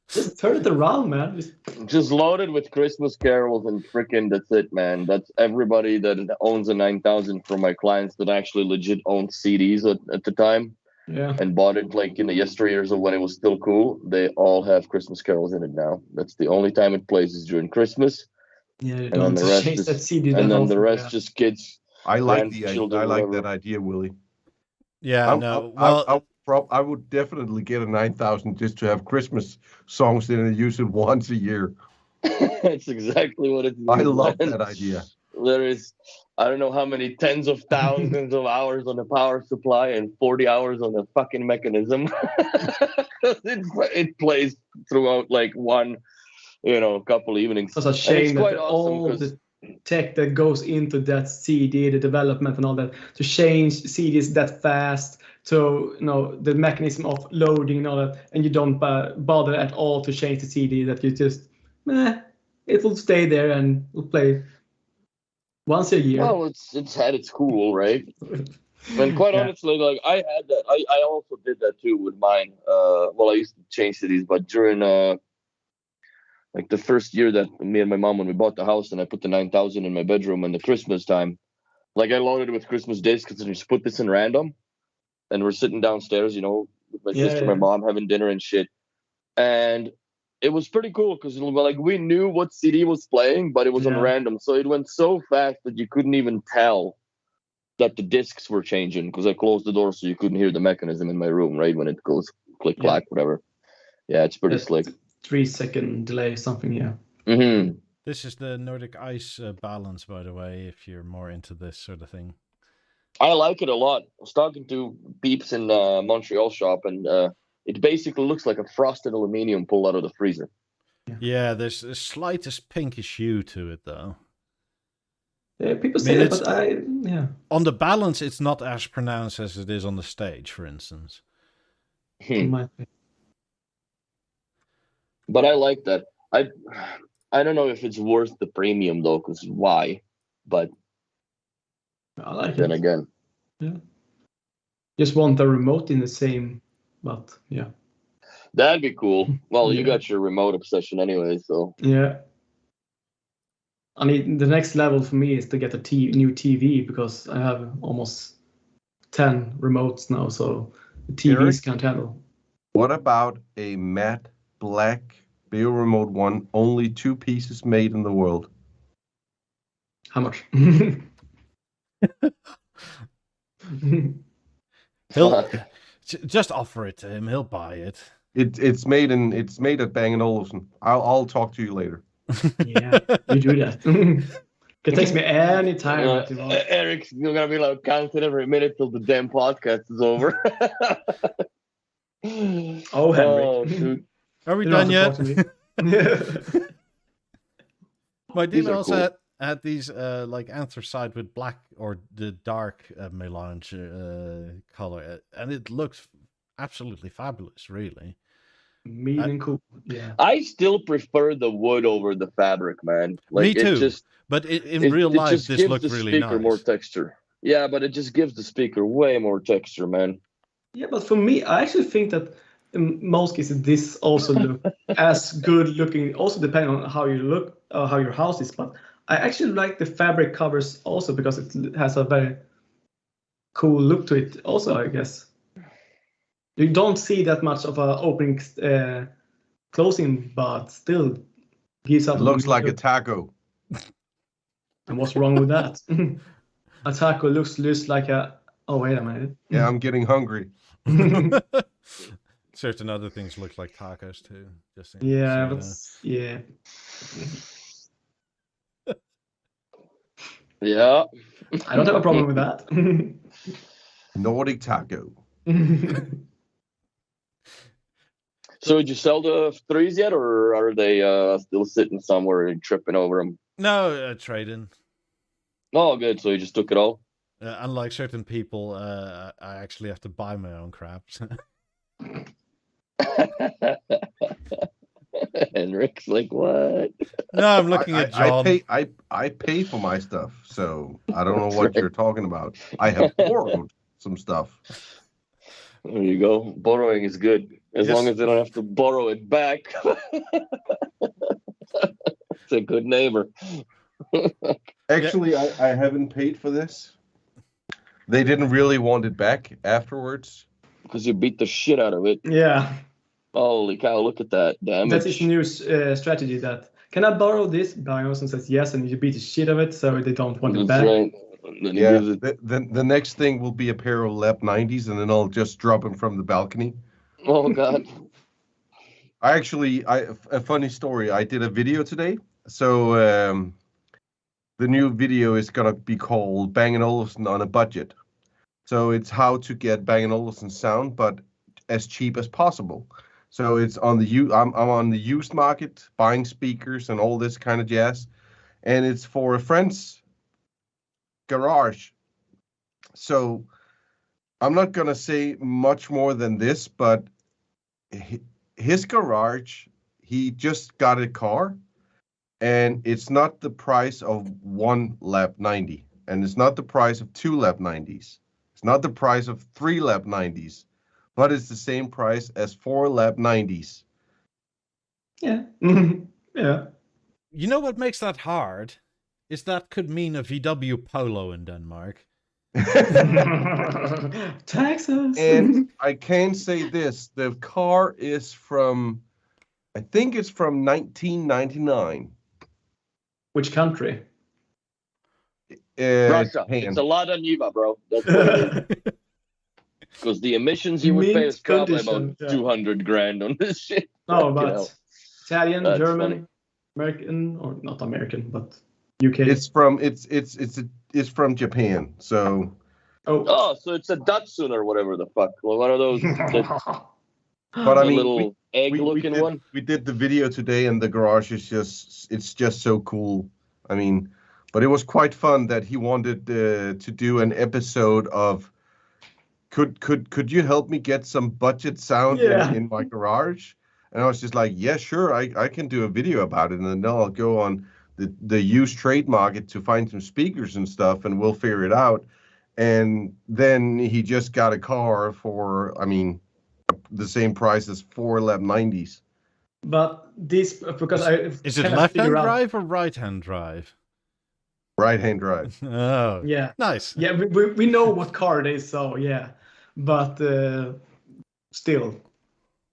Just turn it around, man. Just loaded with Christmas carols and frickin' that's it, man. That's everybody that owns a 9,000 from my clients that actually legit owned CDs at the time Yeah. and bought it like in the yesteryears of when it was still cool. They all have Christmas carols in it now. That's the only time it plays is during Christmas. Yeah, you And then don't the rest change is- that CD And that then the often, rest yeah. just kids. I like Grandchildren, I like whatever. that idea, Willie. Yeah, no. Well, I would definitely get a 9,000 just to have Christmas songs in and use it once a year. That's exactly what it is. I love man. that idea. There is, I don't know how many tens of thousands of hours on the power supply and 40 hours on the fucking mechanism. it plays throughout like one, couple evenings. It's a And shame it's that quite awesome all 'cause- the tech that goes into that CD, the development and all that, to change CDs that fast, to the mechanism of loading and all that, and you don't bother at all to change the CD. That you just, it will stay there and will play once a year. Well, it's had its cool, right? And quite Yeah. honestly, like I had that. I also did that too with mine. Well, I used to change cities, but during like the first year that me and my mom, when we bought the house, and I put the 9,000 in my bedroom in the Christmas time, like I loaded it with Christmas discs and just put this in random, and we're sitting downstairs, with my sister, my mom having dinner and shit, and it was pretty cool because like we knew what CD was playing, but it was on random, so it went so fast that you couldn't even tell that the discs were changing because I closed the door so you couldn't hear the mechanism in my room, right? When it goes click, clack, whatever. Yeah, it's pretty slick. 3-second delay, something, yeah. Mm-hmm. This is the Nordic Ice balance, by the way, if you're more into this sort of thing. I like it a lot. I was talking to peeps in Montreal shop, and it basically looks like a frosted aluminum pulled out of the freezer. Yeah, there's a slightest pinkish hue to it, though. Yeah, people say it, but on the balance, it's not as pronounced as it is on the stage, for instance. But I like that. I don't know if it's worth the premium though, because why? But I like then it. again, just want the remote in the same, but yeah. That'd be cool. Well, you got your remote obsession anyway, so yeah. I mean, the next level for me is to get a new TV because I have almost 10 remotes now, so the TVs can't handle. What about a matte black Beo Remote 1, only 2 pieces made in the world? How much? He'll just offer it to him. He'll buy it. It's made at Bang & Olufsen. I'll talk to you later. Yeah, you do that. It takes me any time. Eric's gonna be like counting every minute till the damn podcast is over. Oh, Henrik. Shoot. Are we done yet? My These dealer are also cool. had these like anthracite with black or the dark melange color, and it looks absolutely fabulous, really. Mean cool. Yeah. I still prefer the wood over the fabric, man. Like, me too. It just, but in real life, this looks really gives the speaker nice. more texture. Yeah, but it just gives the speaker way more texture, man. Yeah, but for me, I actually think that in most cases this also look as good looking. Also, depending on how you look, how your house is. But I actually like the fabric covers also because it has a very cool look to it. Also, I guess you don't see that much of a opening, closing, but still gives up. It looks like a taco. And what's wrong with that? A taco looks just like a. Oh, wait a minute. Yeah, I'm getting hungry. Certain other things look like tacos too. Just yeah, but yeah. Yeah. I don't have a problem with that. Nordic taco. So did you sell the 3s yet, or are they still sitting somewhere and tripping over them? No, trading. Oh, good. So you just took it all? Unlike certain people, I actually have to buy my own crap. Henrik's like, what? No, I'm looking at John. I pay for my stuff, so I don't know what you're talking about. I have borrowed some stuff. There you go. Borrowing is good. As long as they don't have to borrow it back. It's a good neighbor. Actually, I haven't paid for this. They didn't really want it back afterwards. Because you beat the shit out of it. Yeah. Holy cow, look at that damage. That's his new strategy that, can I borrow this? Bioson says yes, and you beat the shit of it, so they don't want it back. Right. Yeah, the next thing will be a pair of Lab 90s, and then I'll just drop them from the balcony. Oh, God. A funny story. I did a video today. So the new video is going to be called Bang & Olufsen on a Budget. So it's how to get Bang & Olufsen sound, but as cheap as possible. So it's on I'm on the used market, buying speakers and all this kind of jazz. And it's for a friend's garage. So I'm not going to say much more than this, but his garage, he just got a car, and it's not the price of one Lab 90, and it's not the price of 2 Lab 90s. It's not the price of 3 lap 90s, but it's the same price as 4 lap 90s. Yeah. Yeah. You know what makes that hard? Is that could mean a VW Polo in Denmark. Texas. And I can say this, the car is from, I think it's from 1999. Which country? Russia. Japan. It's a lot of Niva, bro. That's what it is. Because the emissions you would pay is probably about 200 grand on this shit. No, Fucking but hell. Italian, That's German, funny. American, or not American, but UK. It's from Japan. So Oh, so it's a Datsun or whatever the fuck. Well, one of those but I mean little egg-looking one. we did the video today and the garage is just so cool. I mean, but it was quite fun that he wanted to do an episode of could you help me get some budget sound in my garage? And I was just like, yeah, sure, I can do a video about it, and then I'll go on the used trade market to find some speakers and stuff, and we'll figure it out. And then he just got a car for, I mean, the same price as 4 lap 90s. But this, because Is it left-hand drive or right-hand drive? Right-hand drive. Oh, Yeah. nice. Yeah, we know what car it is, so yeah. But still,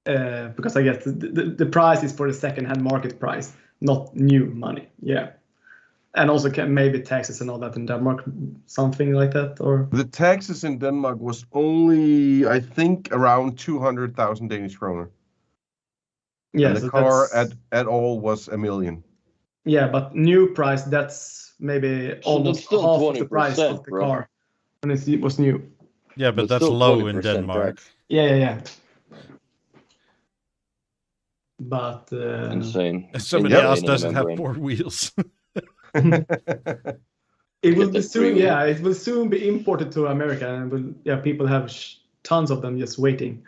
because I guess the price is for the second-hand market price, not new money. Yeah. And also maybe taxes and all that in Denmark, something like that, or The taxes in Denmark was only, I think, around 200,000 Danish kroner. yeah. And the So car that's, at all was 1 million. yeah, but new price, that's maybe almost still half of the 20%, price of the bro. car when it was new. Yeah, but But that's still low in 20% Denmark. tax. Yeah. But Insane. Somebody Insane else in the doesn't have membrane. 4 wheels. it will Get be the soon. free Yeah, it will soon be imported to America, and people have tons of them just waiting.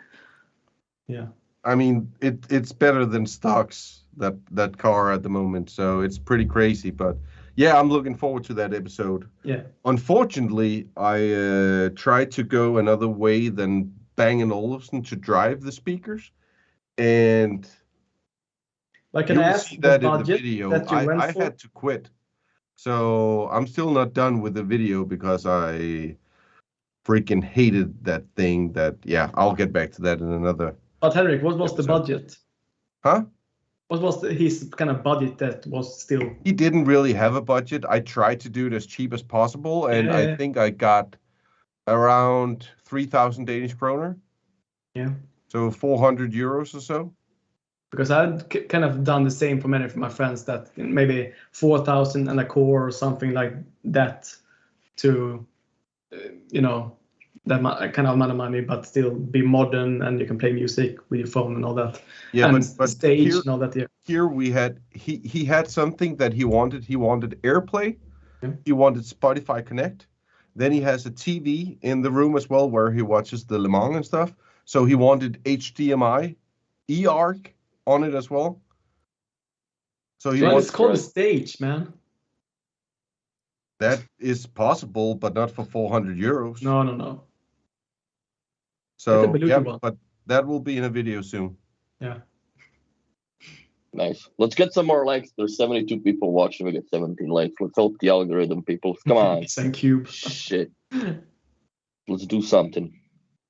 Yeah. I mean, it's better than stocks, that car at the moment, so it's pretty crazy. But yeah, I'm looking forward to that episode. Yeah. Unfortunately, I tried to go another way than Bang & Olufsen to drive the speakers, and Like, can you I will ask see the that in the budget video. that you went I for? had to quit, so I'm still not done with the video because I freaking hated that thing. Yeah, I'll get back to that in another. But Henrik, what was the episode. budget? Huh? What was his kind of budget that was still? He didn't really have a budget. I tried to do it as cheap as possible, and Yeah. I think I got around 3,000 Danish kroner. Yeah. So 400 euros or so. Because I'd kind of done the same for many of my friends, that maybe 4,000 and a core or something like that to, that kind of amount of money, but still be modern, and you can play music with your phone and all that. Yeah, and but stage here, and all that. Yeah. here we had he had something that he wanted. He wanted AirPlay. Yeah. He wanted Spotify Connect. Then he has a TV in the room as well where he watches the Le Mans and stuff. So he wanted HDMI, eARC on it as well. So he Well, wants it's called a stage, man. that is possible, but not for 400 euros. No. So It's a BERLLUTI yeah, one. but that will be in a video soon. Yeah. Nice. Let's get some more likes. There's 72 people watching. We get 17 likes. Let's help the algorithm, people. Come on. Thank Cube. Shit. Let's do something.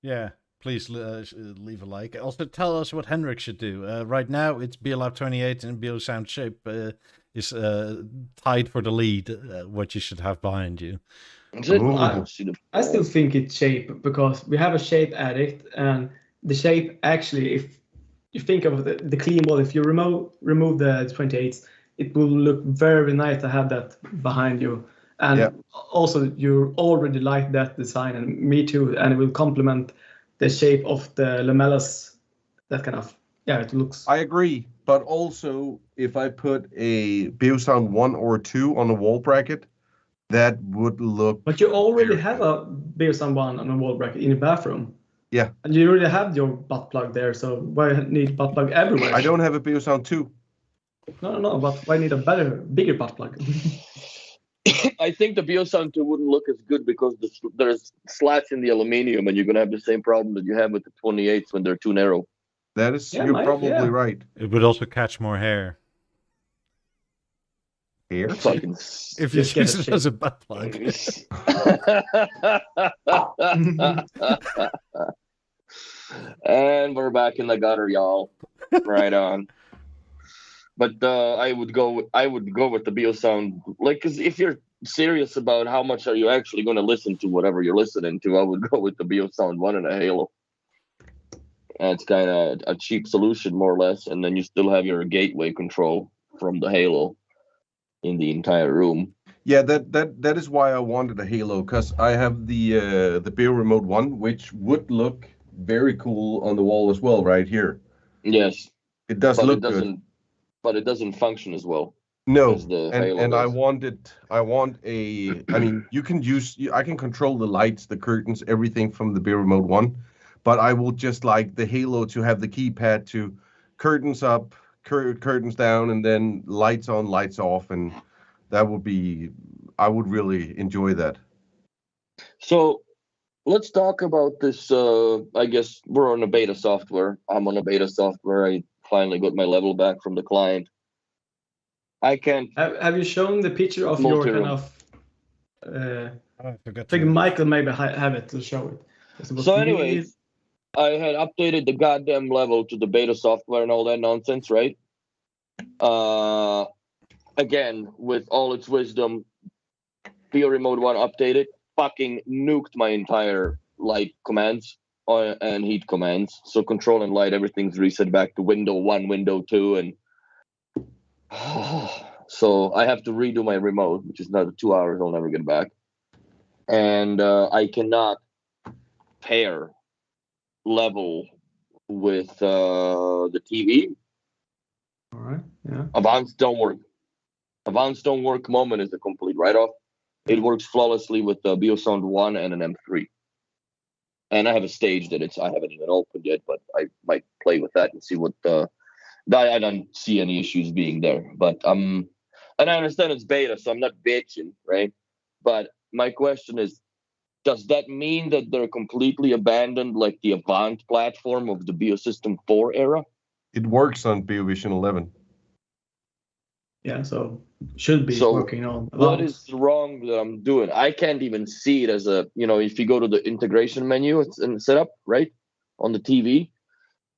Yeah, please leave a like. Also, tell us what Henrik should do. Right now, it's BeoLab 28 and BeoSound Shape is tied for the lead. What you should have behind you. Is it? Ooh. I don't see the I still think it's shape, because we have a shape addict, and the shape actually, if you think of the clean wall, if you remove the 28s, it will look very nice to have that behind you. And Yeah. also, you already like that design, and me too, and it will complement the shape of the lamellas. That kind of, yeah, it looks. I agree, but also if I put a BeoSound 1 or 2 on a wall bracket, that would look. But you already very have good. a BeoSound 1 on a wall bracket in your bathroom. Yeah. And you already have your butt plug there, so why need butt plug everywhere? I don't have a BeoSound 2. No, but why need a bigger butt plug? I think the BeoSound 2 wouldn't look as good because there's slats in the aluminium, and you're gonna have the same problem that you have with the 28s when they're too narrow. That is, Yeah, you're probably right. It would also catch more hair Here? Fucking if you Just get use a it shape. as a butt plug. And we're back in the gutter, y'all. Right on. But I would go with the BeoSound, like, because if you're serious about how much are you actually going to listen to whatever you're listening to, I would go with the BeoSound 1 and a Halo. And it's kind of a cheap solution, more or less, and then you still have your gateway control from the Halo in the entire room. Yeah, that is why I wanted a Halo, because I have the Beo Remote 1, which would look very cool on the wall as well, right here. Yes, It does but look it doesn't. good. But it doesn't function as well. No, as the and Halo and I does. want a. I mean, I can control the lights, the curtains, everything from the Beo Remote 1, but I will just like the Halo to have the keypad to curtains up, curtains down, and then lights on, lights off, and that would be. I would really enjoy that. So let's talk about this. I guess we're on a beta software. I'm on a beta software. I finally got my level back from the client. I can't. Have you shown the picture of your kind of? I forgot I think to- Michael maybe have it to show it. So anyways, I had updated the goddamn level to the beta software and all that nonsense, right? Again, with all its wisdom, Beo Remote 1 updated, fucking nuked my entire light commands and heat commands. So control and light, everything's reset back to window 1, window 2, and so I have to redo my remote, which is another 2 hours I'll never get back. And I cannot pair level with the TV. All right. Yeah. Advanced don't work. Advanced don't work moment is a complete write-off. It works flawlessly with the BeoSound 1 and an M3. And I have a stage that I haven't even opened yet, but I might play with that and see what I don't see any issues being there. But and I understand it's beta, so I'm not bitching, right? But my question is, does that mean that they're completely abandoned like the Avant platform of the BeoSystem 4 era? It works on BeoVision 11. Yeah. So should be So working on. What is wrong that I'm doing? I can't even see it as a, if you go to the integration menu and setup, right, on the TV,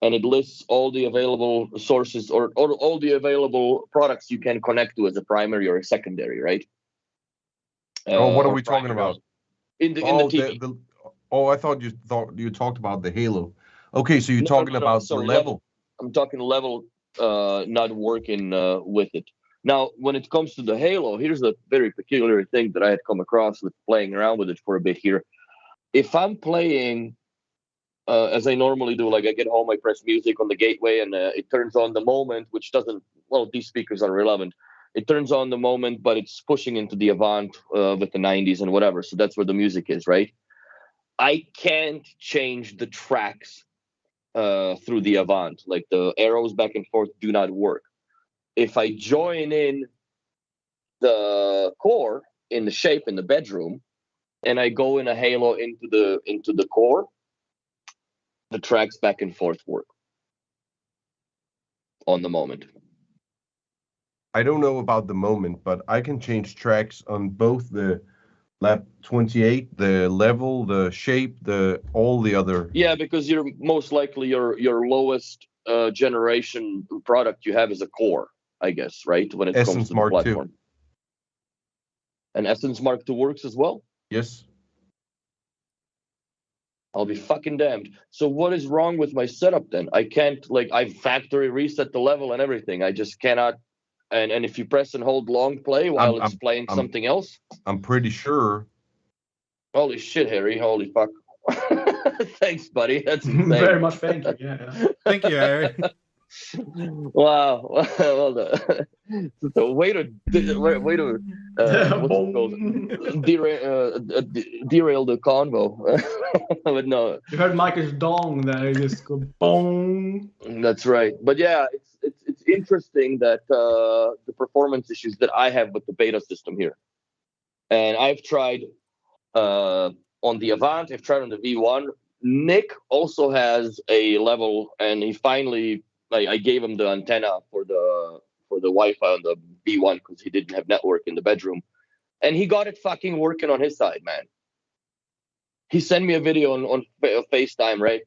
and it lists all the available sources or all the available products you can connect to as a primary or a secondary, right? What are or we talking primary. about? In the TV. I thought you talked about the Halo. Okay, so you're talking about sorry, the level. I'm talking level not working with it. Now, when it comes to the Halo, here's a very peculiar thing that I had come across with playing around with it for a bit here. If I'm playing as I normally do, like I get home, I press music on the gateway and it turns on the moment, which doesn't, well, these speakers are irrelevant. It turns on the moment, but it's pushing into the Avant with the 90s and whatever. So that's where the music is, right? I can't change the tracks through the Avant. Like the arrows back and forth do not work. If I join in the core in the shape in the bedroom and I go in a Halo into the core, the tracks back and forth work on the moment. I don't know about the moment, but I can change tracks on both the lap 28, the level, the shape, all the other. Yeah, because you're most likely your lowest generation product you have is a core, I guess, right? When it Essence comes to Mark the II. platform. And Essence Mark II works as well? Yes. I'll be fucking damned. So what is wrong with my setup then? I can't, I factory reset the level and everything. I just cannot. And if you press and hold long play while it's playing something else. I'm pretty sure. Holy shit, Harry. Holy fuck. Thanks, buddy. That's insane. Very much. Thank you. Yeah. Thank you, Harry. Wow. Well, the way to what's it called? Derail the convo. But no, You heard Michael's dong there. You just go boom. that's right. But yeah, it's interesting that the performance issues that I have with the beta system here. And I've tried on the Avant, I've tried on the V1. Nick also has a level, and he finally, I gave him the antenna for the Wi-Fi on the V1 because he didn't have network in the bedroom, and he got it fucking working on his side, man. He sent me a video on FaceTime, right?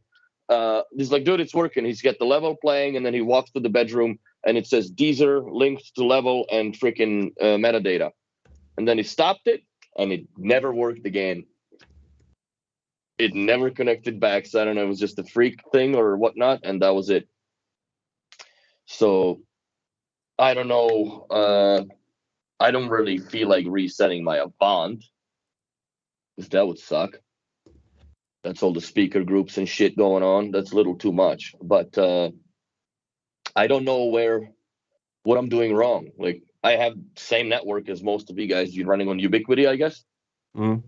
He's like, dude, it's working. He's got the level playing, and then he walks to the bedroom, and it says Deezer linked to level and freaking metadata, and then he stopped it, and it never worked again. It never connected back, so I don't know, it was just a freak thing or whatnot, and that was it. So I don't know. I don't really feel like resetting my Avant, because that would suck. That's all the speaker groups and shit going on. That's a little too much. But I don't know what I'm doing wrong. Like, I have same network as most of you guys. You're running on Ubiquiti, I guess. Mm.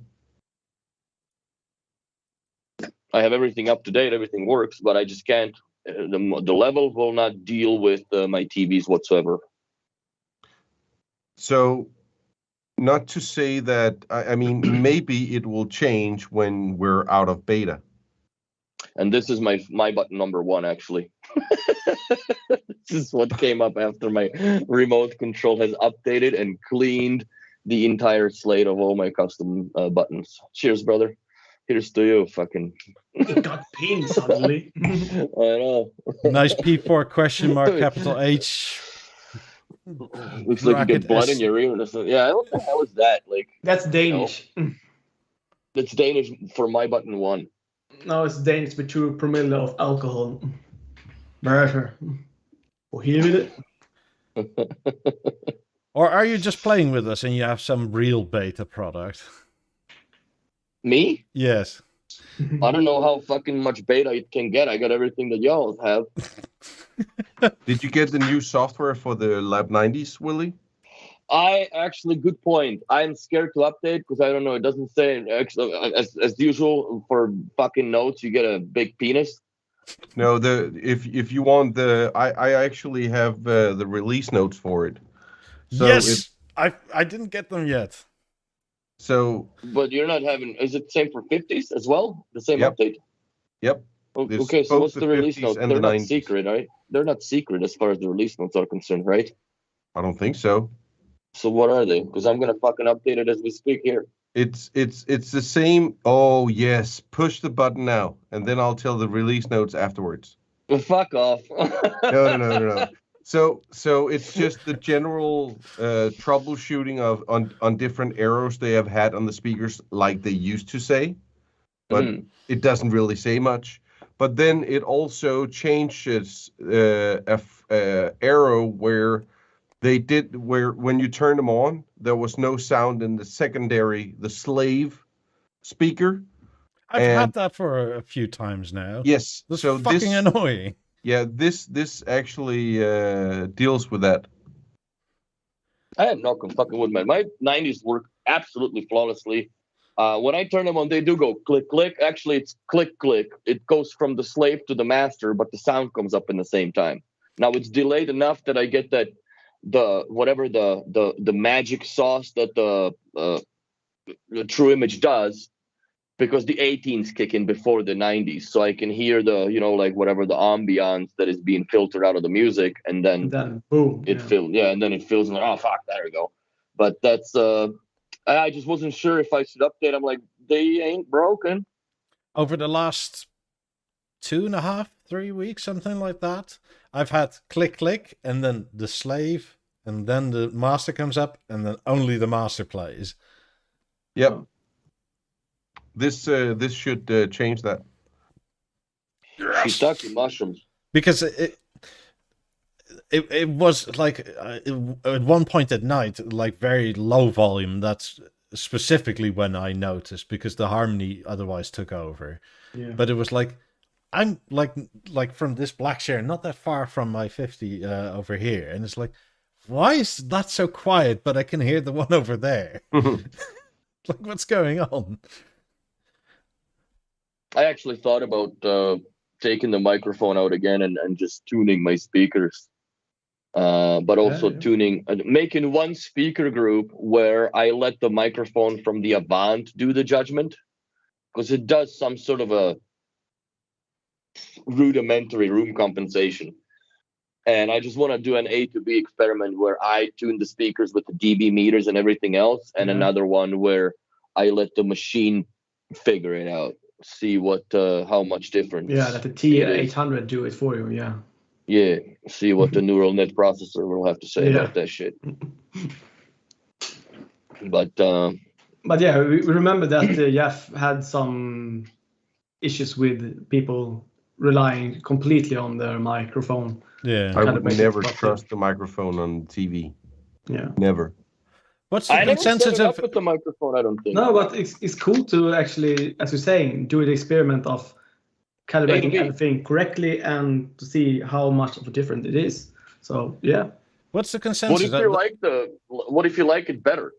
I have everything up to date, everything works, but I just can't. The level will not deal with my TVs whatsoever. So, not to say that, I mean, maybe it will change when we're out of beta. And this is my button number 1, actually. This is what came up after my remote control has updated and cleaned the entire slate of all my custom buttons. Cheers, brother. Here's to you, fucking. It got pink suddenly. I know. Nice P4 question mark capital H. Looks like you Bracket get blood S. in your ear. Yeah, what the hell is that? Like, That's Danish. it's Danish for my button 1. No, it's Danish with 2 promille of alcohol. Murder. Och helvete. Or are you just playing with us and you have some real beta product? Me? Yes. I don't know how fucking much beta it can get. I got everything that y'all have. Did you get the new software for the Lab 90s, Willie? Good point. I'm scared to update because I don't know. It doesn't say, as usual, for fucking notes, you get a big penis. No, if you want I actually have the release notes for it. So yes! I didn't get them yet. So, but you're not having. Is it the same for 50s as well? The same Yep. update. Yep. Okay, so what's the release notes? They're not secret, right? They're not secret as far as the release notes are concerned, right? I don't think so. So what are they? Because I'm gonna fucking update it as we speak here. It's the same. Oh yes, push the button now, and then I'll tell the release notes afterwards. Well, fuck off. No. So it's just the general troubleshooting on different arrows they have had on the speakers, like they used to say, but it doesn't really say much. But then it also changes arrow where when you turn them on, there was no sound in the secondary, the slave speaker. I've had that for a few times now. Yes, That's so fucking annoying. Yeah, this actually deals with that. I have no fucking with my 90s work absolutely flawlessly. When I turn them on, they do go click, click. Actually, it's click, click. It goes from the slave to the master, but the sound comes up in the same time. Now it's delayed enough that I get that the magic sauce that the True Image does, because the 18s kick in before the 90s, so I can hear the like whatever the ambiance that is being filtered out of the music, and then boom, it fills. Yeah, and then it fills, and like, oh fuck, there we go. But that's I just wasn't sure if I should update. I'm like, they ain't broken. Over the last 2.5, 3 weeks, something like that, I've had click, click, and then the slave, and then the master comes up, and then only the master plays. Yep. This should change that. Yes. Shiitake mushrooms. Because it was like at one point at night, like very low volume. That's specifically when I noticed, because the harmony otherwise took over. Yeah. But it was like, I'm like from this black share, not that far from my 50 over here, and it's like, why is that so quiet? But I can hear the one over there. Like, what's going on? I actually thought about taking the microphone out again and just tuning my speakers. but also Yeah. tuning, making one speaker group where I let the microphone from the Avant do the judgment, because it does some sort of a rudimentary room compensation. And I just want to do an A to B experiment where I tune the speakers with the dB meters and everything else, and another one where I let the machine figure it out, see what how much difference. Yeah, let the T800 do it for you. Yeah. Yeah, see what the neural net processor will have to say about that shit. But yeah, we remember that Jeff had some issues with people relying completely on their microphone. Yeah. I would never trust the microphone on TV. Yeah. Never. What's the I never consensus set it of? up with the microphone, I don't think. No, but it's cool to actually, as you're saying, do the experiment of calibrating everything correctly and to see how much of a difference it is. So yeah. What's the consensus? What if you like it better?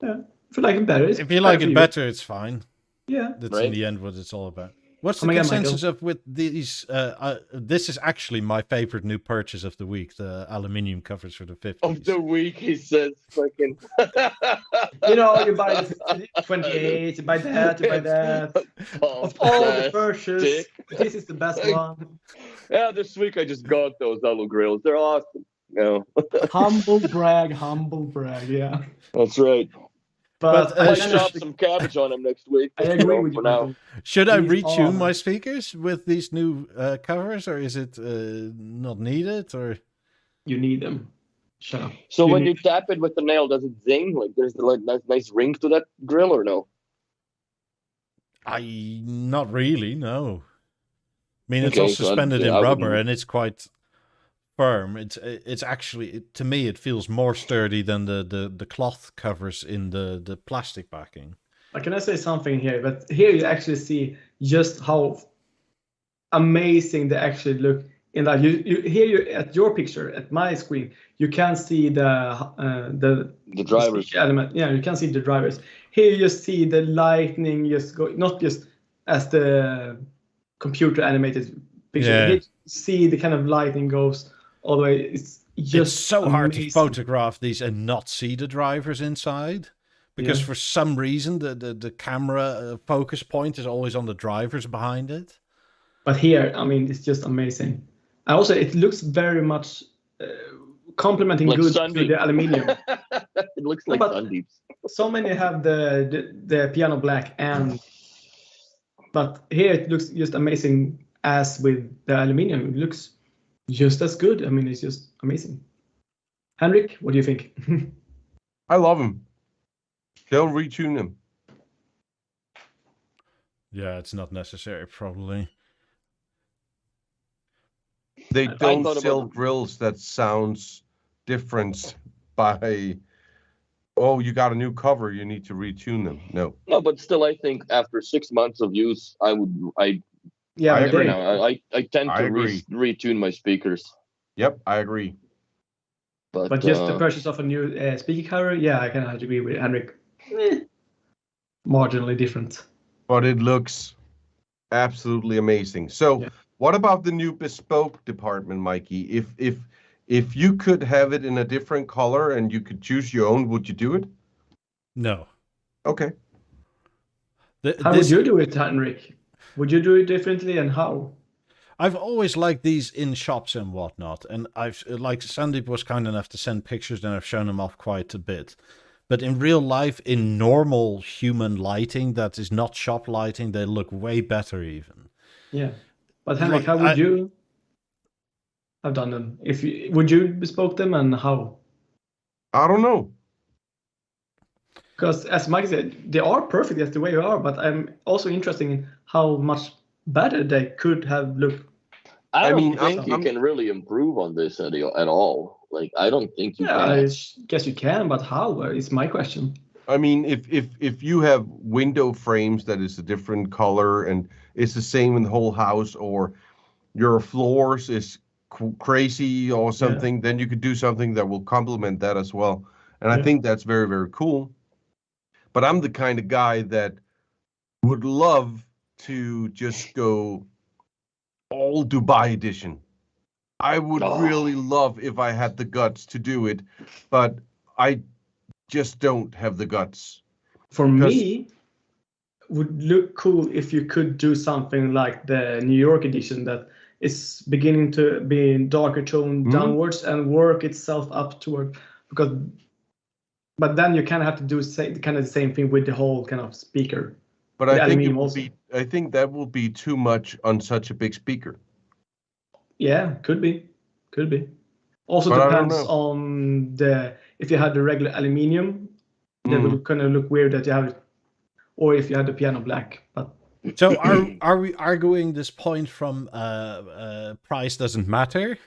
Yeah, if you like it better, if you like it better, it's fine. Yeah, that's in the end what it's all about. What's the consensus of with these? This is actually my favorite new purchase of the week: the aluminium covers for the 50s. Of the week, he says, "Fucking." You know, you buy the 28, you buy that, you buy that. Of all the purchases, this is the best one. Yeah, this week I just got those alu grills. They're awesome. You know. Humble brag. Yeah, that's right. But I might chop some cabbage on them next week. I agree with you now. Should I retune my speakers with these new covers, or is it not needed? Or you need them. Shut up. So when you tap it with the nail, does it zing? Like there's like nice ring to that grill, or no? Not really. No. I mean, it's all suspended in rubber, and it's quite firm. It's actually, to me, it feels more sturdy than the cloth covers in the plastic backing. Can I say something here? But here you actually see just how amazing they actually look. In that you at your picture at my screen, you can see the drivers element. Yeah, you can see the drivers. Here you just see the lightning just go, not just as the computer animated picture. Yeah. Here you see the kind of lightning goes all the way. It's so hard to photograph these and not see the drivers inside, because for some reason the camera focus point is always on the drivers behind it. But here, I mean, it's just amazing. And also, it looks very much complementing like good Sundeep. to the aluminium. It looks like Sundeeps. So many have the piano black, but here it looks just amazing as with the aluminium. It looks just as good. I mean, it's just amazing. Henrik, what do you think? I love them. They'll retune them. Yeah, it's not necessary, probably. They don't sell grills that sounds different by, oh, you got a new cover, you need to retune them. No, but still, I think after 6 months of use, I agree. I tend to retune my speakers. Yep, I agree. But just the purchase of a new speaker cover, yeah, I kind of agree with Henrik. Marginally different. But it looks absolutely amazing. So what about the new bespoke department, Mikey? If you could have it in a different color and you could choose your own, would you do it? No. Okay. How would you do it, Henrik? Would you do it differently, and how? I've always liked these in shops and whatnot, and I've like Sandeep was kind enough to send pictures, and I've shown them off quite a bit. But in real life, in normal human lighting that is not shop lighting, they look way better even. Yeah. But Henrik, how would you have done them? Would you bespoke them, and how? I don't know. Because as Mike said, they are perfect as the way you are, but I'm also interested in how much better they could have looked. I don't think you can really improve on this at all. Like, I don't think you can. I guess you can, but how is my question. I mean, if you have window frames that is a different color and it's the same in the whole house, or your floors is crazy or something, then you could do something that will complement that as well. And I think that's very, very cool. But I'm the kind of guy that would love to just go all Dubai edition. I would really love if I had the guts to do it, but I just don't have the guts. For me, would look cool if you could do something like the New York edition that is beginning to be in darker tone downwards and work itself up toward, but then you kind of have to do the same thing with the whole kind of speaker. But I think that will be too much on such a big speaker. Yeah, could be. Also But depends on if you had the regular aluminium, that would kind of look weird that you have it, or if you had the piano black. But so are we arguing this point from price doesn't matter?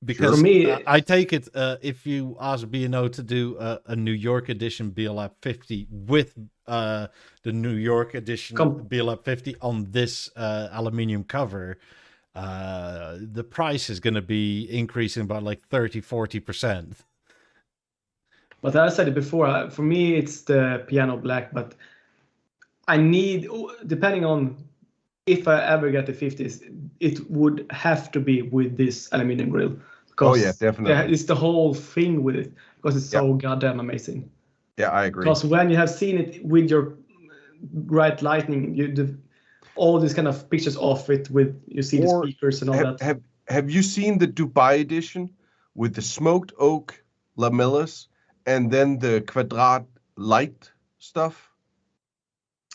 Because for me, I take it if you ask B&O to do a New York edition BEOLAB 50 with the New York edition BEOLAB 50 on this aluminium cover, the price is going to be increasing by like 30-40%. But I said it before, for me it's the piano black, but I need, depending on if I ever get the 50s, it would have to be with this aluminium grill. Oh yeah, definitely. It's the whole thing with it, because it's so goddamn amazing. Yeah, I agree. Because when you have seen it with your bright lighting, all these kind of pictures of it with, you see the speakers and all that. Have you seen the Dubai edition with the smoked oak lamellas and then the quadrat light stuff?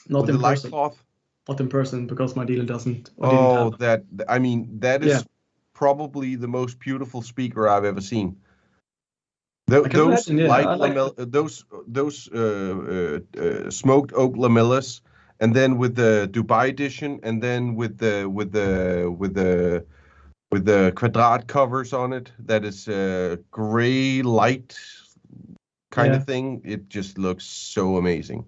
Not in person. Cloth? Not in person, because my dealer doesn't. That is probably the most beautiful speaker I've ever seen. Those smoked oak lamellas, and then with the Dubai edition, and then with the quadrat covers on it, that is gray light kind of thing. It just looks so amazing.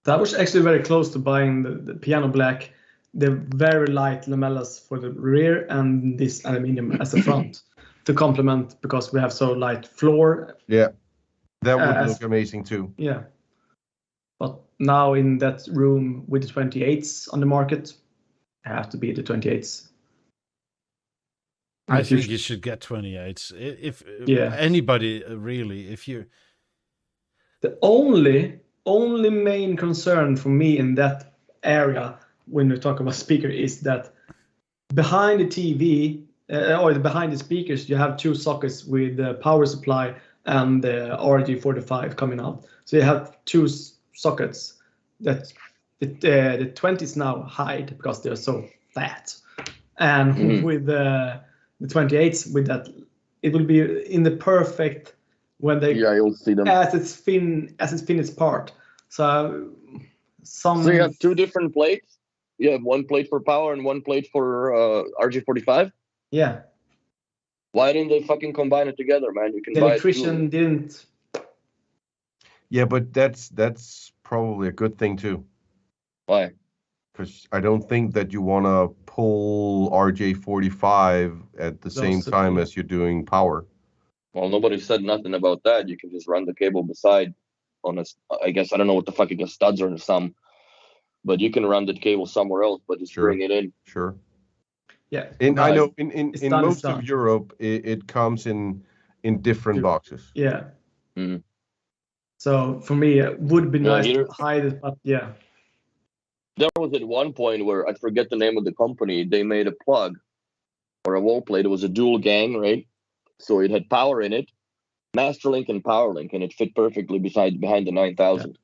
That was actually very close to buying the piano black, the very light lamellas for the rear and this aluminium as a front to complement, because we have so light floor. Yeah, that would look amazing too. Yeah, but now in that room with the 28s on the market, it have to be the 28s. I think you should get 28s. If anybody really, if you. The only main concern for me in that area when we talk about speaker is that behind the TV or behind the speakers, you have two sockets with the power supply and the RG45 coming out. So you have two sockets that the 20s now hide because they're so fat. And with the 28s, with that, it will be in the perfect when they you'll see them as its finished part. So So you have two different plates. You have one plate for power and one plate for RG45. Yeah. Why didn't they fucking combine it together, man? You can the buy electrician didn't. Yeah, but that's probably a good thing too. Why? Because I don't think that you want to pull RJ45 at the same time as you're doing power. Well, nobody said nothing about that. You can just run the cable beside on a, I guess, I don't know what the fuck, it gets studs or some, but you can run the cable somewhere else, but just bring it in. Sure. Yeah. I know in most of Europe, it comes in different boxes. Yeah. Mm-hmm. So for me, it would be nice to hide it, but yeah. There was at one point where, I forget the name of the company, they made a plug or a wall plate. It was a dual gang, right? So it had power in it, master link and power link, and it fit perfectly behind the 9000.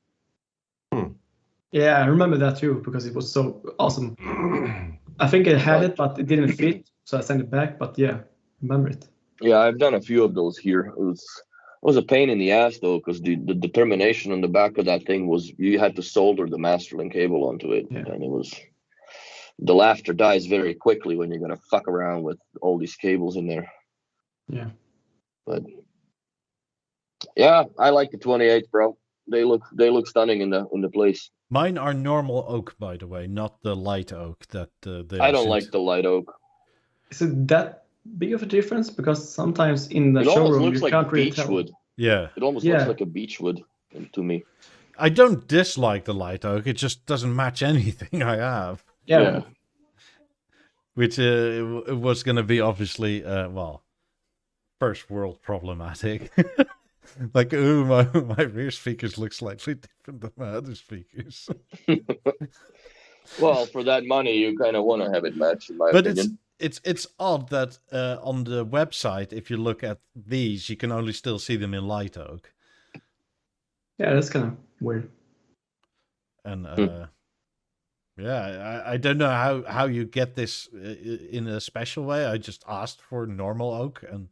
Yeah, I remember that too, because it was so awesome. I think I had it, but it didn't fit, so I sent it back. But yeah, remember it. Yeah, I've done a few of those here. It was a pain in the ass though, because the determination on the back of that thing was you had to solder the master link cable onto it, and it was, the laughter dies very quickly when you're gonna fuck around with all these cables in there. Yeah, but yeah, I like the 28, bro. They look stunning in the place. Mine are normal oak, by the way, not the light oak that they. I don't like the light oak. Is it that big of a difference? Because sometimes in the showroom you can't really tell. Yeah, it almost looks like a beechwood to me. I don't dislike the light oak; it just doesn't match anything I have. Yeah. which was going to be obviously, well, first world problematic. Like, ooh, my rear speakers look slightly different than my other speakers. Well, for that money, you kind of want to have it match, in my But opinion. it's odd that on the website, if you look at these, you can only still see them in light oak. Yeah, that's kind of weird. And yeah, I don't know how you get this in a special way. I just asked for normal oak, and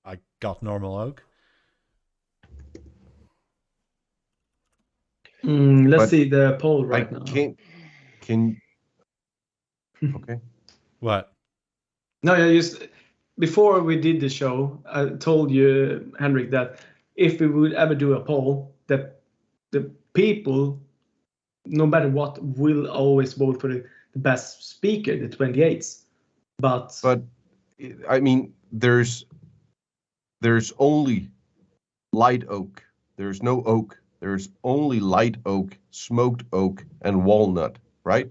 I got normal oak. Let's But see the poll right I now. can. Okay. What? No, yeah, just before we did the show, I told you, Henrik, that if we would ever do a poll, that the people, no matter what, will always vote for the best speaker, the 28s. But I mean, there's only light oak. There's no oak. There's only light oak, smoked oak, and walnut, right?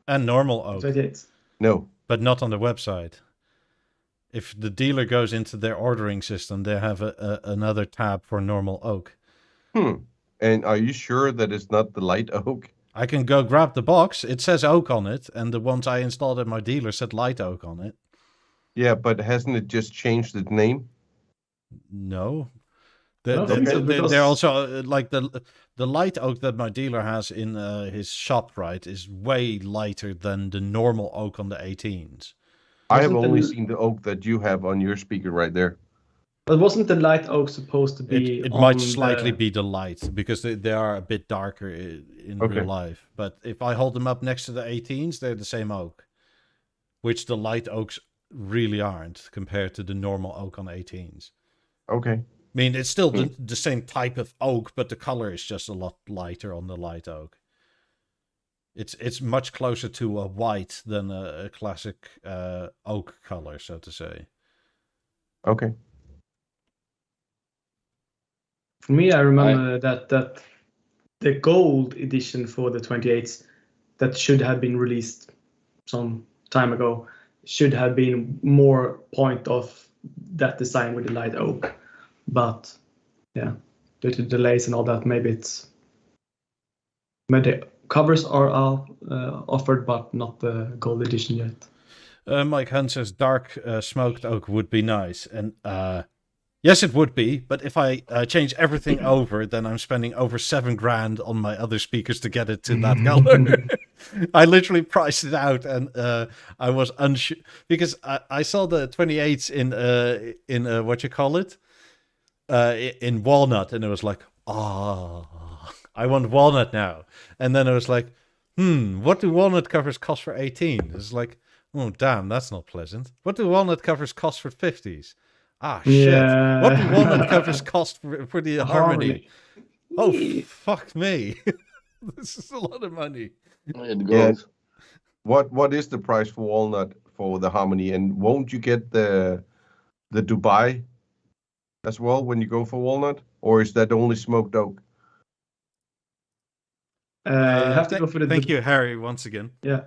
And normal oak. 28s. No. But not on the website. If the dealer goes into their ordering system, they have another tab for normal oak. And are you sure that it's not the light oak? I can go grab the box. It says oak on it, and the ones I installed at my dealer said light oak on it. Yeah, but hasn't it just changed its name? No. I don't think so, because- They're also like the light oak that my dealer has in his shop, right, is way lighter than the normal oak on the 18s. I have Wasn't only the- seen the oak that you have on your speaker right there. But wasn't the light oak supposed to be? It on might slightly the... be the light because they are a bit darker in Okay. real life. But if I hold them up next to the 18s, they're the same oak, which the light oaks really aren't compared to the normal oak on 18s. Okay. I mean, it's still the same type of oak, but the color is just a lot lighter on the light oak. It's much closer to a white than a classic oak color, so to say. Okay. For me, I remember that the gold edition for the 28s that should have been released some time ago should have been more point of that design with the light oak. But yeah, due to delays and all that, maybe the covers are offered, but not the gold edition yet. Mike Hunt says dark smoked oak would be nice. And yes, it would be. But if I change everything over, then I'm spending over $7,000 on my other speakers to get it to that color. I literally priced it out, and I was unsure because I saw the 28s in what you call it, in walnut, and it was like, I want walnut now. And then I was like, what do walnut covers cost for 18? It's like, oh damn, that's not pleasant. What do walnut covers cost for 50s? Ah shit. Yeah. What do walnut covers cost for the harmony? Oh Yeah. fuck me. This is a lot of money. It goes. What is the price for walnut for the harmony? And won't you get the Dubai as well when you go for walnut, or is that only smoked oak? You have to go for the. Thank you, Harry, once again. Yeah,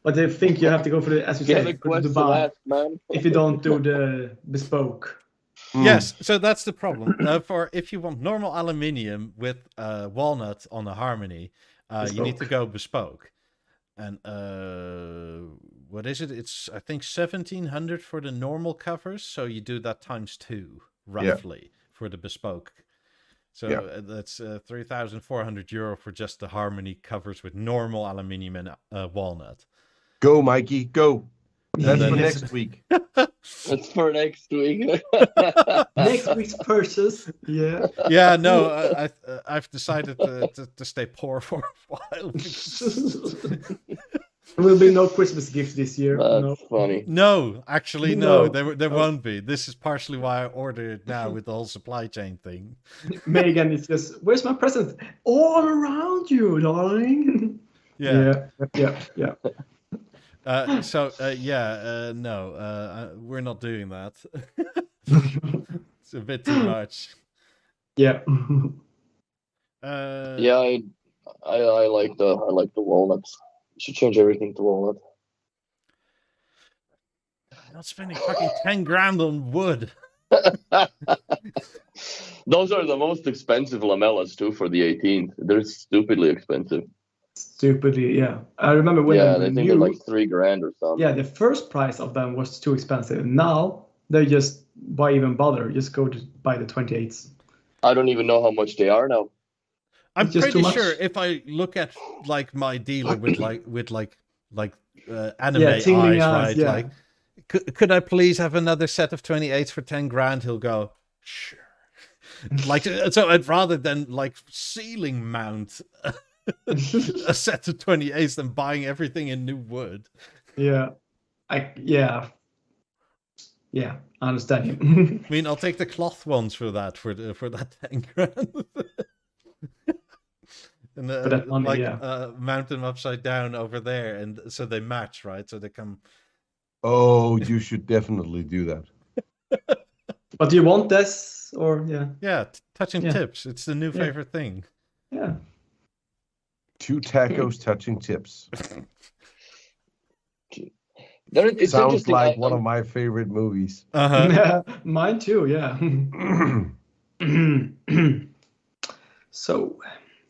but I think you have to go for the, as you Get say, a for the question Dubai asked, man. if you don't do the bespoke. Yes, so that's the problem. For if you want normal aluminium with walnut on the harmony, you need to go bespoke. And what is it? It's I think 1,700 for the normal covers. So you do that times 2 roughly for the bespoke. So that's €3,400 for just the harmony covers with normal aluminium and walnut. Go, Mikey, go. That's then for it's- next week. That's for next week. Next week's purchase. Yeah. Yeah, no, I've decided to stay poor for a while. Because... There will be no Christmas gift this year. That's No. funny. No, actually, no. No. There won't be. This is partially why I ordered it now with the whole supply chain thing. Megan is just, where's my present? All around you, darling. Yeah. Yeah. No, we're not doing that. It's a bit too much. Yeah. Yeah, I like the walnuts. You should change everything to walnut. not spending fucking 10 grand on wood. Those are the most expensive lamellas too for the 18th. They're stupidly expensive. Stupidly, yeah. I remember when Yeah, they I think they're like $3,000 or something. Yeah, the first price of them was too expensive. Now they just, why even bother? Just go to buy the 28s. I don't even know how much they are now. I'm It's just pretty too sure much. if I look at like my dealer with anime Yeah, eyes, tingling eyes, right? yeah. Like, could I please have another set of 28s for 10 grand? He'll go, sure. Like, so I'd rather than like ceiling mount a set of 28s than buying everything in new wood. Yeah, I understand him. I mean, I'll take the cloth ones for that for that 10 grand. And For that money, yeah. mount them upside down over there, and so they match, right? So they come. Oh, you should definitely do that. But do you want this or Yeah, touching Yeah. tips. It's the new favorite thing. Yeah. 2 tacos touching tips. It's Sounds interesting. like one of my favorite movies. Uh-huh. Mine too, yeah. So,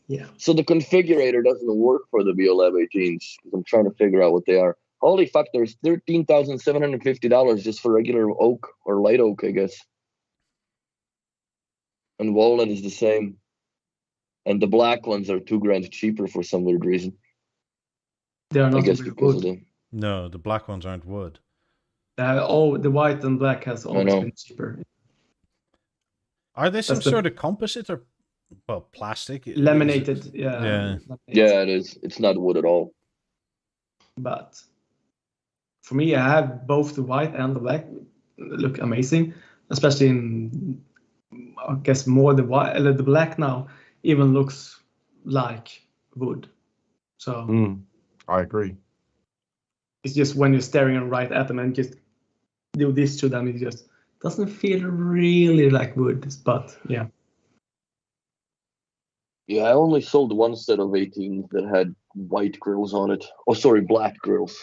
yeah. So the configurator doesn't work for the BeoLab 18s. I'm trying to figure out what they are. Holy fuck, there's $13,750 just for regular oak or light oak, I guess. And walnut is the same. And the black ones are $2,000 cheaper for some weird reason. They are I not guess really because of good. the... No, the black ones aren't wood. The white and black has always know. been cheaper. Are they some That's the- sort of composite or plastic? Is it- Laminated, yeah. Yeah. Laminated. Yeah, it is. It's not wood at all. But for me, I have both the white and the black. Look amazing, especially in, I guess, more the white. The black now even looks like wood. So I agree. it's just when you're staring right at them and just do this to them, it just doesn't feel really like wood. But yeah. Yeah, I only sold one set of 18s that had white grills on it. Oh, sorry, black grills.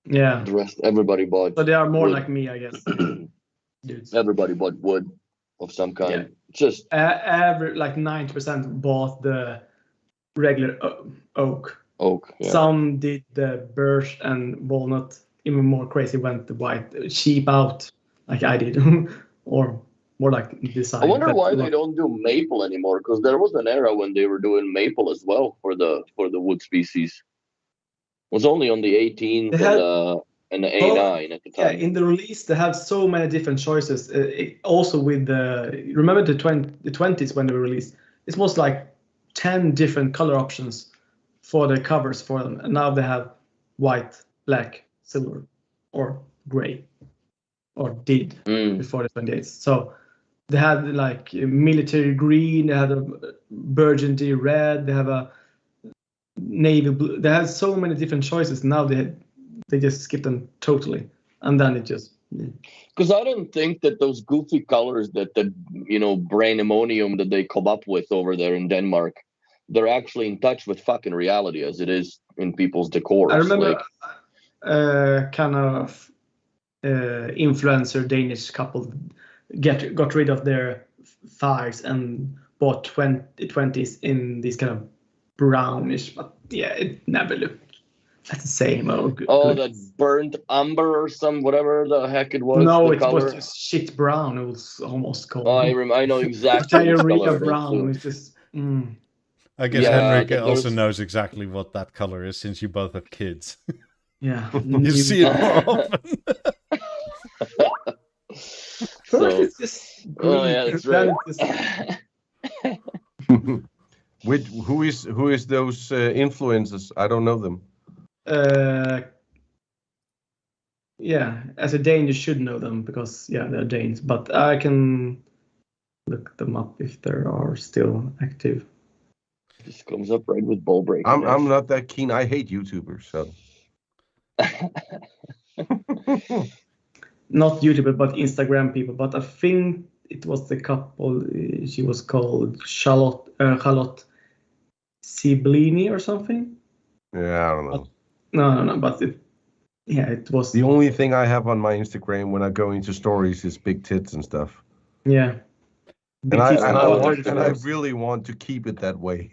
Yeah. The rest, everybody bought. So they are more wood. like me, I guess. Dudes. Everybody bought wood of some kind. Yeah. Just Every like 90% bought the regular oak. oak. Yeah. Some did the birch and walnut. Even more crazy went the white, cheap out like I did, or more like design. I wonder but why not- they don't do maple anymore. Because there was an era when they were doing maple as well for the wood species. It was only on the 18th They had- and the A9 at the Yeah, time. in the release they have so many different choices. Also with the remember the 20s when they were released, it was like 10 different color options for the covers for them, and now they have white, black, silver, or gray, or did before the 28s. So they had like a military green, they had a burgundy red, they have a navy blue. They have so many different choices. Now they just skip them totally, and then it just. Because I don't think that those goofy colors that the brain-ammonium that they come up with over there in Denmark, they're actually in touch with fucking reality as it is in people's decor. I remember kind of influencer Danish couple got rid of their 5s and bought 20s in this kind of brownish, but yeah, it never looked like the same. That burnt umber or whatever the heck it was. No, the it color. was just shit brown. It was almost called. Oh, I know exactly what color it is, brown. too. It's just. I guess Yeah, Henrik also there's- knows exactly what that color is since you both have kids. Yeah. You see it more often. First, So- it's just green. Oh yeah, that's then right. it's just, Who is those influencers? I don't know them. yeah, as a Dane, you should know them because they're Danes. But I can look them up if they are still active. This comes up right with ball break. I'm not that keen. I hate YouTubers. So Not YouTuber, but Instagram people. But I think it was the couple. She was called Charlotte Siblini or something. yeah, I don't know. No. But Yeah, it was. The only thing I have on my Instagram when I go into stories is big tits and stuff. Yeah. And I BTs and are I not want the and I first. really want to keep it that way.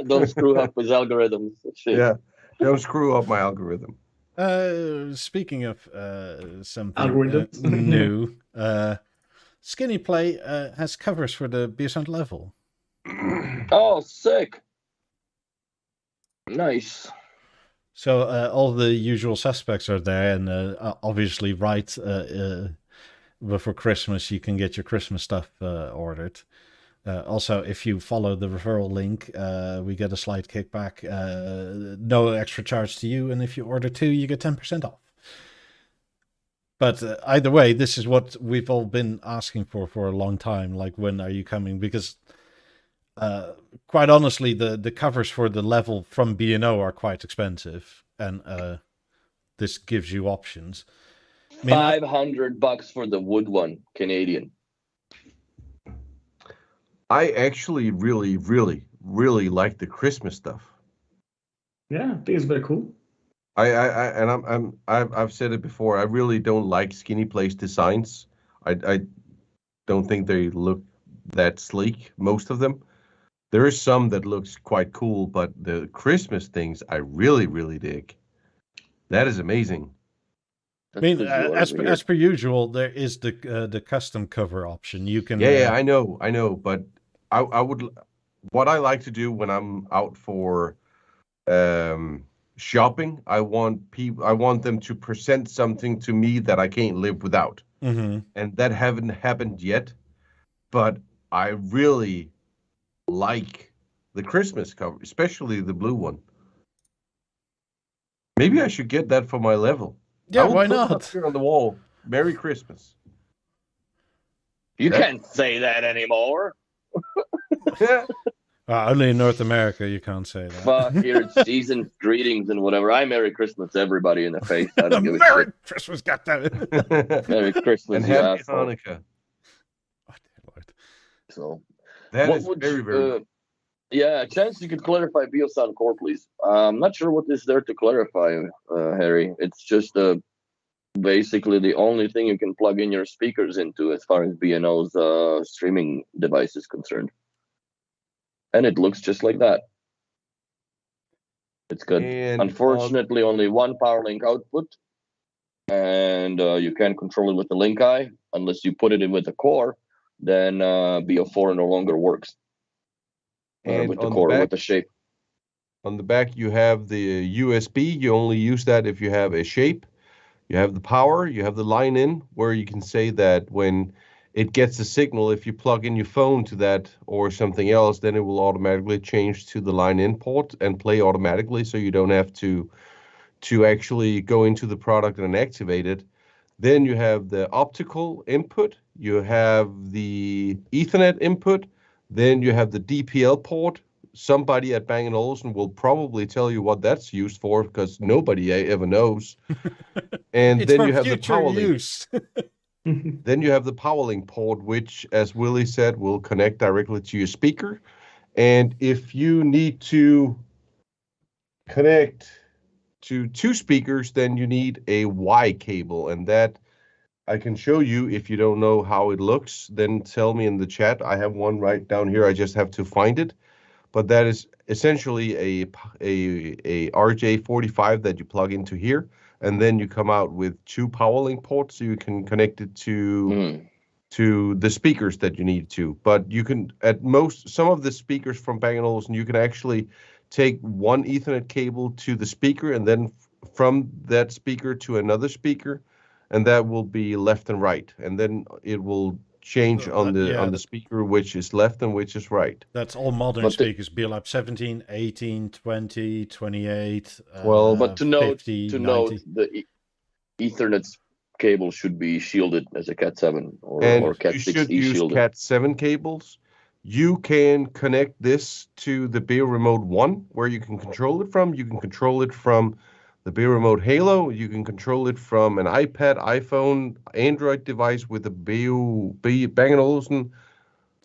Don't screw up his algorithms. Shit. Yeah, don't screw up my algorithm. Speaking of something Algorithms. new, SKINPLAY has covers for the BeoSound level. Oh, sick. Nice. So all the usual suspects are there, and obviously, right before Christmas, you can get your Christmas stuff ordered. Also, if you follow the referral link, we get a slight kickback. No extra charge to you, and if you order 2, you get 10% off. But either way, this is what we've all been asking for a long time. Like, when are you coming? Because quite honestly, the covers for the level from B&O are quite expensive, and this gives you options. I mean, $500 for the wood one, Canadian. I actually really, really, really like the Christmas stuff. Yeah, I think it's very cool. I've said it before. I really don't like SKINPLAY's designs. I don't think they look that sleek. Most of them. There is some that looks quite cool, but the Christmas things I really, really dig. That is amazing. I mean, as per usual, there is the custom cover option. You can. Yeah, I know, but I would. What I like to do when I'm out for shopping, I want them to present something to me that I can't live without, and that haven't happened yet. But I really like the Christmas cover, especially the blue one. Maybe I should get that for my level. Yeah, why not? Up here on the wall. Merry Christmas. You can't say that anymore. Only in North America you can't say that. Fuck, here it's season's greetings and whatever. I Merry Christmas everybody in the face. I don't give a Merry shit. Christmas, goddammit. Merry Christmas, and you Happy asshole. Hanukkah. So that is very, very yeah, chance you could clarify BeoSound core, please. I'm not sure what is there to clarify, Harry. It's just basically the only thing you can plug in your speakers into as far as B&O's streaming device is concerned. And it looks just like that. It's good. And unfortunately, only one power link output. And you can't control it with the link eye unless you put it in with the core. Then BO4 no longer works. With the core, with the shape. On the back, you have the USB. You only use that if you have a shape. You have the power. You have the line in, where you can say that when it gets a signal, if you plug in your phone to that or something else, then it will automatically change to the line in port and play automatically, so you don't have to actually go into the product and activate it. Then you have the optical input. You have the Ethernet input. Then you have the DPL port. Somebody at Bang & Olufsen will probably tell you what that's used for, because nobody ever knows. And it's then you have the power use. link. Then you have the power link port, which, as Willie said, will connect directly to your speaker. And if you need to connect to 2 speakers, then you need a Y cable, and that I can show you. If you don't know how it looks, then tell me in the chat. I have one right down here. I just have to find it. But that is essentially a RJ45 that you plug into here, and then you come out with 2 power link ports, so you can connect it to the speakers that you need to. But you can, at most, some of the speakers from Bang & Olufsen, you can actually take one Ethernet cable to the speaker, and then from that speaker to another speaker, and that will be left and right, and then it will change on the speaker which is left and which is right. That's all modern speakers. BeoLab 17, 18, 20, 28, 12. But to note, 50, the Ethernet cable should be shielded as a Cat 7 or Cat 6E shielded. You should use Cat 7 cables. You can connect this to the Beo Remote 1, where you can control it from. You can control it from the Beo Remote Halo. You can control it from an iPad, iPhone, Android device with the Bang & Olufsen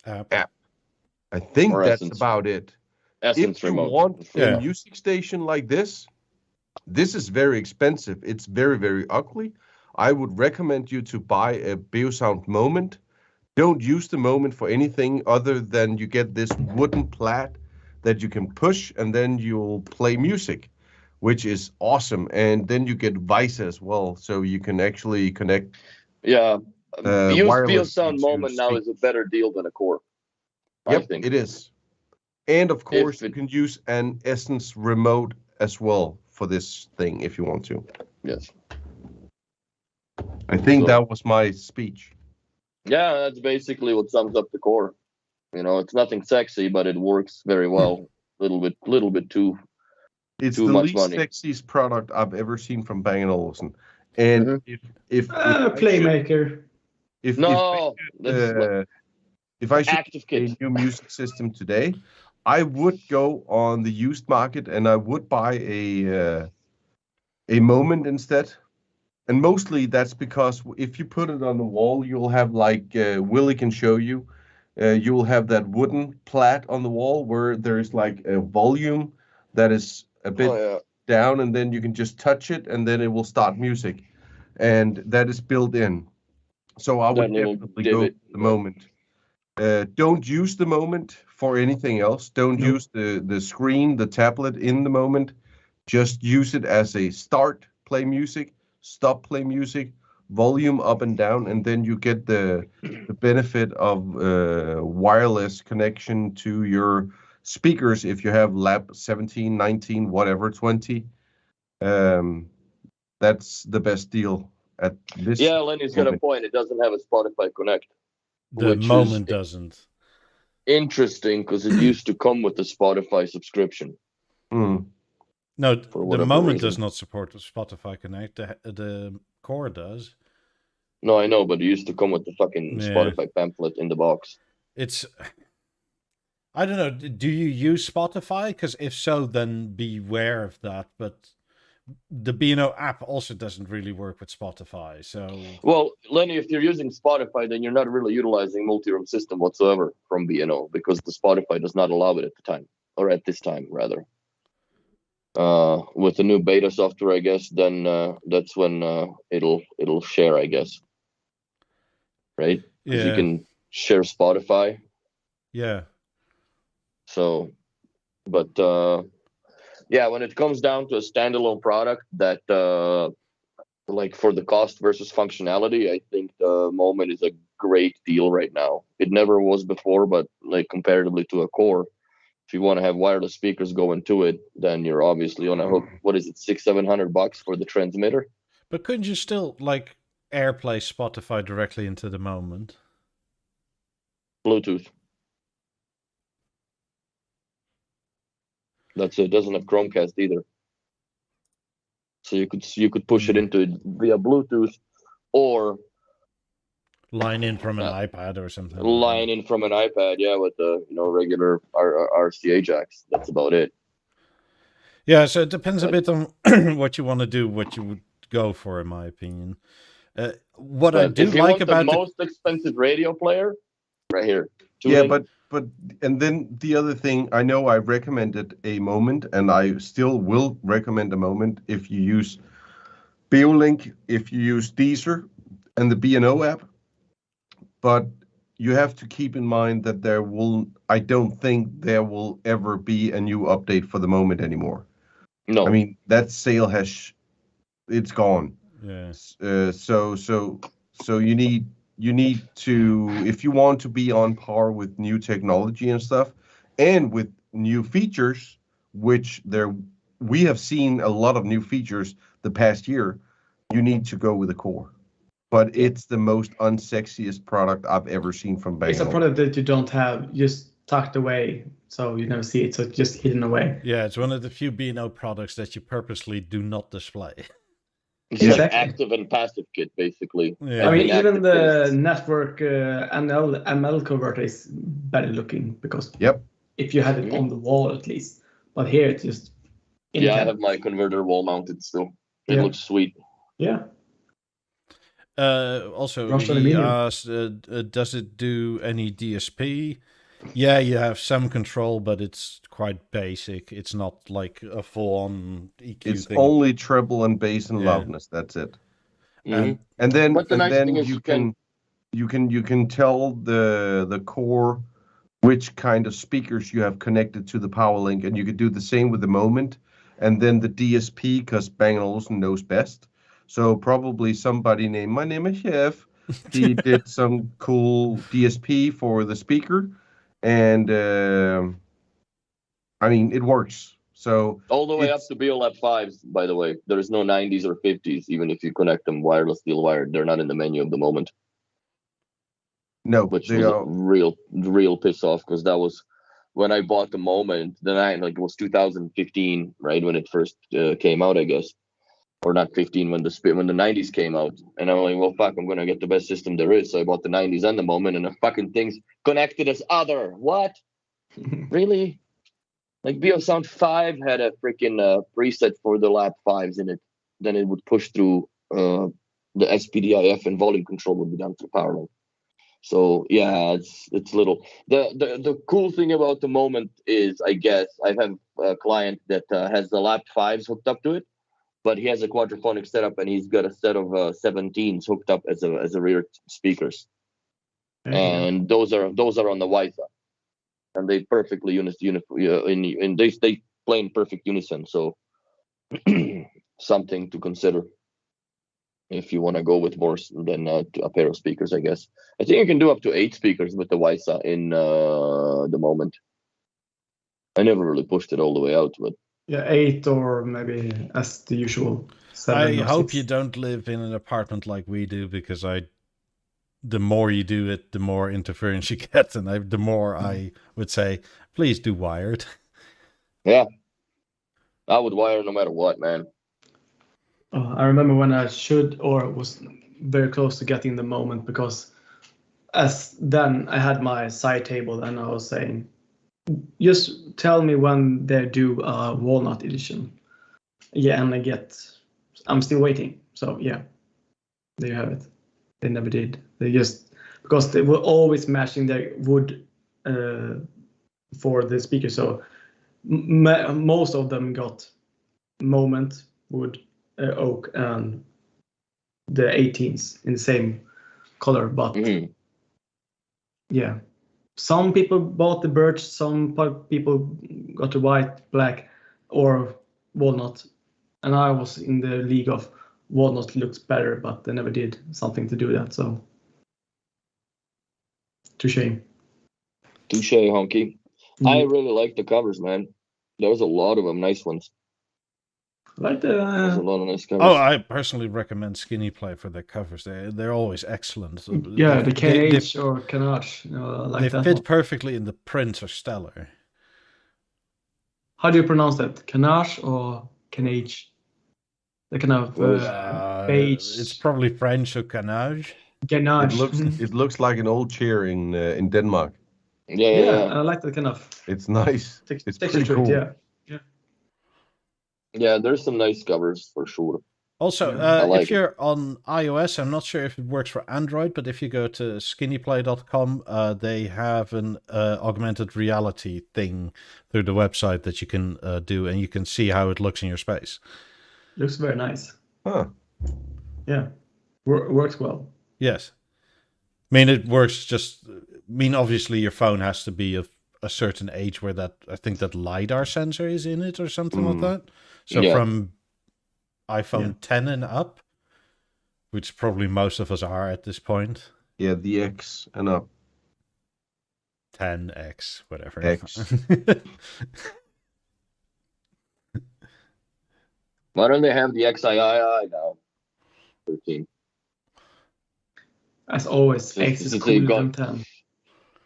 app. I think that's about it. Essence if you remote. want a music station like this, this is very expensive. It's very, very ugly. I would recommend you to buy a BeoSound Moment. Don't use the Moment for anything other than you get this wooden plat that you can push, and then you'll play music, which is awesome. And then you get Vice as well, so you can actually connect. Yeah, wireless BeoSound to Moment now speak. is a better deal than a core. I Yep, think it is. And of course, you it- can use an Essence remote as well for this thing if you want to. Yes. I think So- that was my speech. Yeah, that's basically what sums up the core. You know, it's nothing sexy, but it works very well. Little bit too. It's Too the much least money. sexiest product I've ever seen from Bang & Olufsen. And Mhm. if I should- Playmaker. No, that's if I should active get a kit. new music system today, I would go on the used market and I would buy a Moment instead. And mostly that's because if you put it on the wall, you'll have like Willie can show you. You'll have that wooden plat on the wall where there's like a volume that is a bit Oh yeah. down, and then you can just touch it, and then it will start music, and that is built in. So I That would little definitely go divot, with the yeah. Moment. Don't use the Moment for anything else. Don't Nope. use the screen, the tablet in the Moment. Just use it as a start, play music, stop, play music, volume up and down, and then you get the benefit of wireless connection to your speakers if you have lab 17, 19, whatever, 20. That's the best deal at this. Yeah, Lenny's got a moment. point. It doesn't have a Spotify Connect. The Which is- Moment doesn't. Interesting, because it used to come with the Spotify subscription. Mm. No, For the whatever Moment reason. does not support the Spotify Connect. The Core does. No, I know, but it used to come with the fucking Yeah. Spotify pamphlet in the box. It's. I don't know. Do you use Spotify? Because if so, then beware of that. But the B&O app also doesn't really work with Spotify. So Well, Lenny, if you're using Spotify, then you're not really utilizing multi-room system whatsoever from B&O because the Spotify does not allow it at the time, or at this time rather. With the new beta software, I guess, then that's when it'll share, I guess. Right? Because you yeah, can share Spotify. yeah. So, but yeah, when it comes down to a standalone product that like for the cost versus functionality, I think the Moment is a great deal right now. It never was before, but like comparatively to a Core, if you want to have wireless speakers going to it, then you're obviously on a hook. What is it, $600-700 for the transmitter? But couldn't you still like AirPlay Spotify directly into the Moment? Bluetooth. That's it. Doesn't have Chromecast either. So you could push it into it via Bluetooth or Line in from an iPad or something. line in from an iPad, yeah, with the regular RCA jacks. That's about it. Yeah, so it depends a bit on what you want to do, what you would go for, in my opinion. What I But do if you like want about the most expensive radio player, right here. Yeah, Tooling. but and then the other thing, I know I recommended a Moment, and I still will recommend a Moment if you use BeoLink, if you use Deezer and the B&O app. But you have to keep in mind that I don't think there will ever be a new update for the Moment anymore. No. I mean, that sale it's gone. yeah. So you need to, if you want to be on par with new technology and stuff, and with new features, which we have seen a lot of new features the past year, you need to go with the Core. But it's the most unsexiest product I've ever seen from Bang. It's a product that you don't have just tucked away, so you never see it. So it's just hidden away. Yeah, it's one of the few B&O products that you purposely do not display. It's like Exactly. active and passive kit, basically. Yeah. I mean, Active even the kit. network ML converter is better looking because Yep. if you had it on the wall at least, but here it's just in Yeah, I camp. have my converter wall mounted still. It Yeah. looks sweet. Yeah. Also, Rushed he aluminium. asked, does it do any DSP? Yeah, you have some control, but it's quite basic. It's not like a full-on EQ It's thing. only treble and bass and Yeah. loudness. That's it. Mhm. And then But the nice thing is you can tell the core which kind of speakers you have connected to the power link, and you could do the same with the moment, and then the DSP, because Bang & Olufsen knows best. So probably somebody named My Name is Chef. He did some cool DSP for the speaker, and I mean it works. So all the way up to BeoLab 5s, by the way. There is no 90s or 50s, even if you connect them wireless, steel wired. They're not in the menu of the moment. No, which they was are. a real piss off, because that was when I bought the moment. Then it was 2015, right, when it first came out, I guess, or not 15, when the 90s came out. And I'm like, well, fuck, I'm gonna get the best system there is. So I bought the 90s and the moment, and the fucking things connected as other. What? Really? Like BeoSound 5 had a freaking preset for the lab 5s in it. Then it would push through the SPDIF, and volume control would be done through power line. So yeah, it's little. The cool thing about the moment is, I guess, I have a client that has the lap 5s hooked up to it, but he has a quadraphonic setup, and he's got a set of 17s hooked up as a rear speakers, and those are on the Wi-Fi, and they perfectly they play in perfect unison. So something to consider if you want to go with more than a pair of speakers, I guess. I think you can do up to 8 speakers with the Wysa in the moment. I never really pushed it all the way out, but yeah, 8 or maybe as the usual 7 I or hope 6. you don't live in an apartment like we do, because the more you do it, the more interference you get, and the more I would say, please do wired. Yeah, I would wire no matter what, man. I remember when I should or was very close to getting the moment, because as then I had my side table and I was saying, just tell me when they do a walnut edition. Yeah, and I'm still waiting. So yeah, there you have it. They never did. They just, because they were always matching their wood for the speaker. So most of them got moment, wood, oak, and the 18s in the same color. But yeah, some people bought the birch, some people got the white, black, or walnut, and I was in the league of walnut looks better, but they never did something to do that. So touche. Touche, honky. I really like the covers, man. There was a lot of them, nice ones. Like There's a lot of nice covers. Oh, I personally recommend SKINPLAY for their covers. They're always excellent. Yeah, the KH or Canage. They fit perfectly in the print or stellar. How do you pronounce that? Canage or Canage? The kind of beige. It's probably French or Canage. Ganache. It looks like an old chair in Denmark. Yeah. I like that kind of. It's nice. It's pretty cool. Yeah, there's some nice covers for sure. Also, if you're on iOS, I'm not sure if it works for Android, but if you go to skinnyplay.com, they have an augmented reality thing through the website that you can do, and you can see how it looks in your space. Looks very nice. Huh. Yeah. Works well. Yes. I mean, it works obviously your phone has to be of a certain age where I think that LiDAR sensor is in it or something like that. So from iPhone 10 and up, which probably most of us are at this point. Yeah, the X and up. 10X, whatever. X. Why don't they have the XIII now? 13. As always, X is cooler than 10.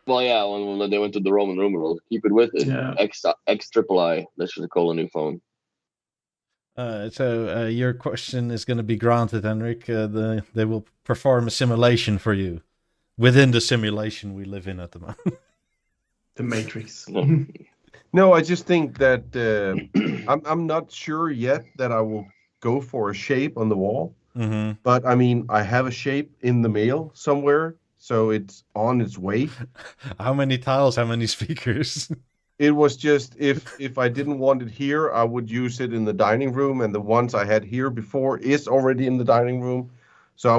Well, yeah, when they went to the Roman numeral, keep it with it. Yeah. X triple I. That should call a new phone. So your question is going to be granted, Henrik. They will perform a simulation for you within the simulation we live in at the moment. The Matrix. No, I just think that I'm not sure yet that I will go for a shape on the wall. Mm-hmm. But I mean, I have a shape in the mail somewhere, so it's on its way. How many tiles? How many speakers? It was just if I didn't want it here, I would use it in the dining room, and the ones I had here before is already in the dining room, so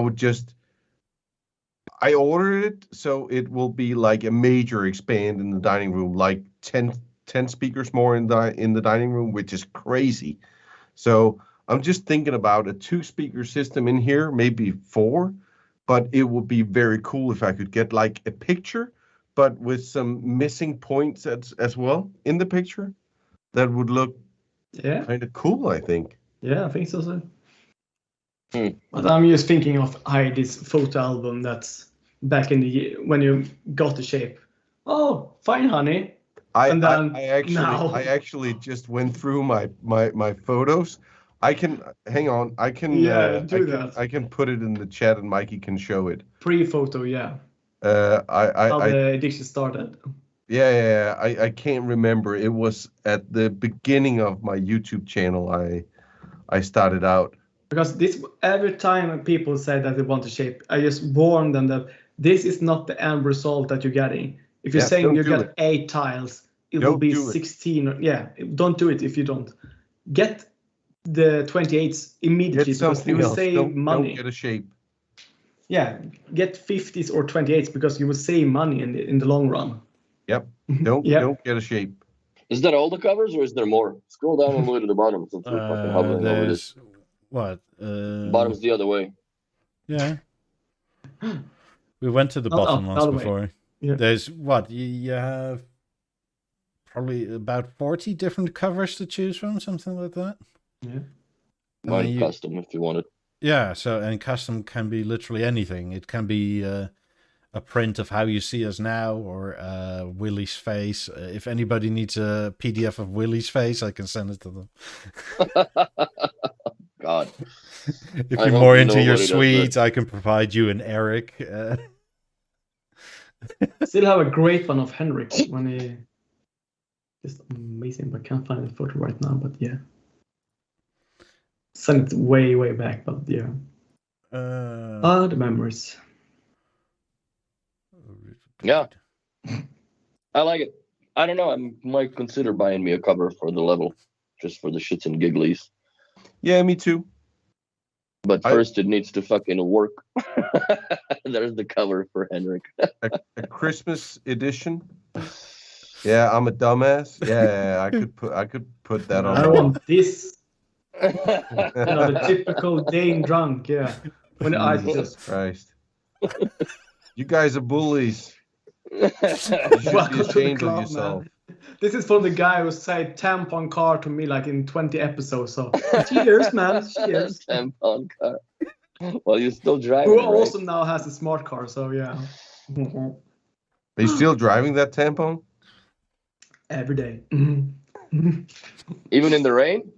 I ordered it so it will be like a major expand in the dining room, like 10 speakers more in the dining room, which is crazy. So I'm just thinking about a 2-speaker system in here, maybe 4, but it would be very cool if I could get like a picture, but with some missing points as well in the picture. That would look kind of cool, I think. Yeah, I think so. But I'm just thinking of Heidi's photo album that's back in the year when you got the shape. Oh, fine, honey. I actually just went through my photos. I can hang on. I can that. I can put it in the chat and Mikey can show it. Pre-photo, yeah. How the addiction started. Yeah. I can't remember. It was at the beginning of my YouTube channel. I started out. Because every time people say that they want to shape, I just warn them that this is not the end result that you're getting. If you're saying you get 8 tiles, it will be 16. Yeah, don't do it if you don't. Get the 28s immediately because you will save money. Don't get a shape. Yeah, get 50s or 28s because you will save money in the long run. Yep. Don't get a shape. Is that all the covers or is there more? Scroll down all the way to the bottom since we're fucking hovering over this. What? Bottom's the other way. Yeah. We went to the bottom once before. Yeah. There's what? You have probably about 40 different covers to choose from, something like that. Yeah. Mine custom if you want it. Yeah, and custom can be literally anything. It can be a print of how you see us now, or Willie's face. If anybody needs a PDF of Willie's face, I can send it to them. God. If you're more into your Swedes, I can provide you an Eric. Still have a great one of Henrik when he just amazing, but can't find the photo right now. But yeah, sent it way back. But yeah, the memories. Yeah, I like it. I don't know. I might consider buying me a cover for the level, just for the shits and gigglies. Yeah, me too. But first, it needs to fucking work. There's the cover for Henrik. a Christmas edition. Yeah, I'm a dumbass. Yeah, I could put that on. I want this. The typical Dane drunk. Yeah. When I Jesus Christ. You guys are bullies. You should be ashamed of yourself. Man. This is from the guy who said tampon car to me like in 20 episodes. So cheers, man. Cheers. Tampon car. Well, you're still driving. Who right? also now has a smart car. So yeah. Are you still driving that tampon? Every day. Even in the rain?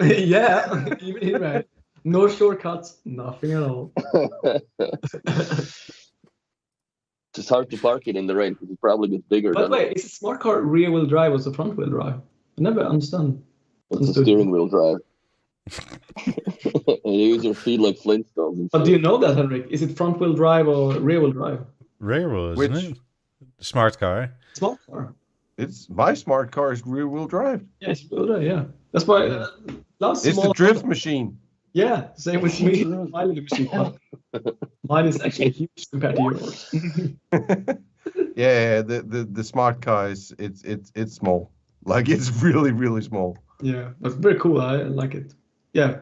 Yeah, even in the rain. No shortcuts. Nothing at all. It's hard to park it in the rain because it probably gets bigger. But wait, is a smart car rear-wheel drive or is it front-wheel drive? I never understand. It's a steering wheel drive. And you use your feet like Flintstones. But do you know that, Henrik? Is it front-wheel drive or rear-wheel drive? Rear-wheel, isn't it? Smart car. Smart car. It's my smart car is rear-wheel drive. Yeah, it's rear-wheel drive. Yeah, that's why. It's the drift machine. Yeah, same with me. My little machine. Mine is actually huge compared to yours. Yeah, the smart car is it's small. Like it's really small. Yeah, but very cool. I like it. Yeah,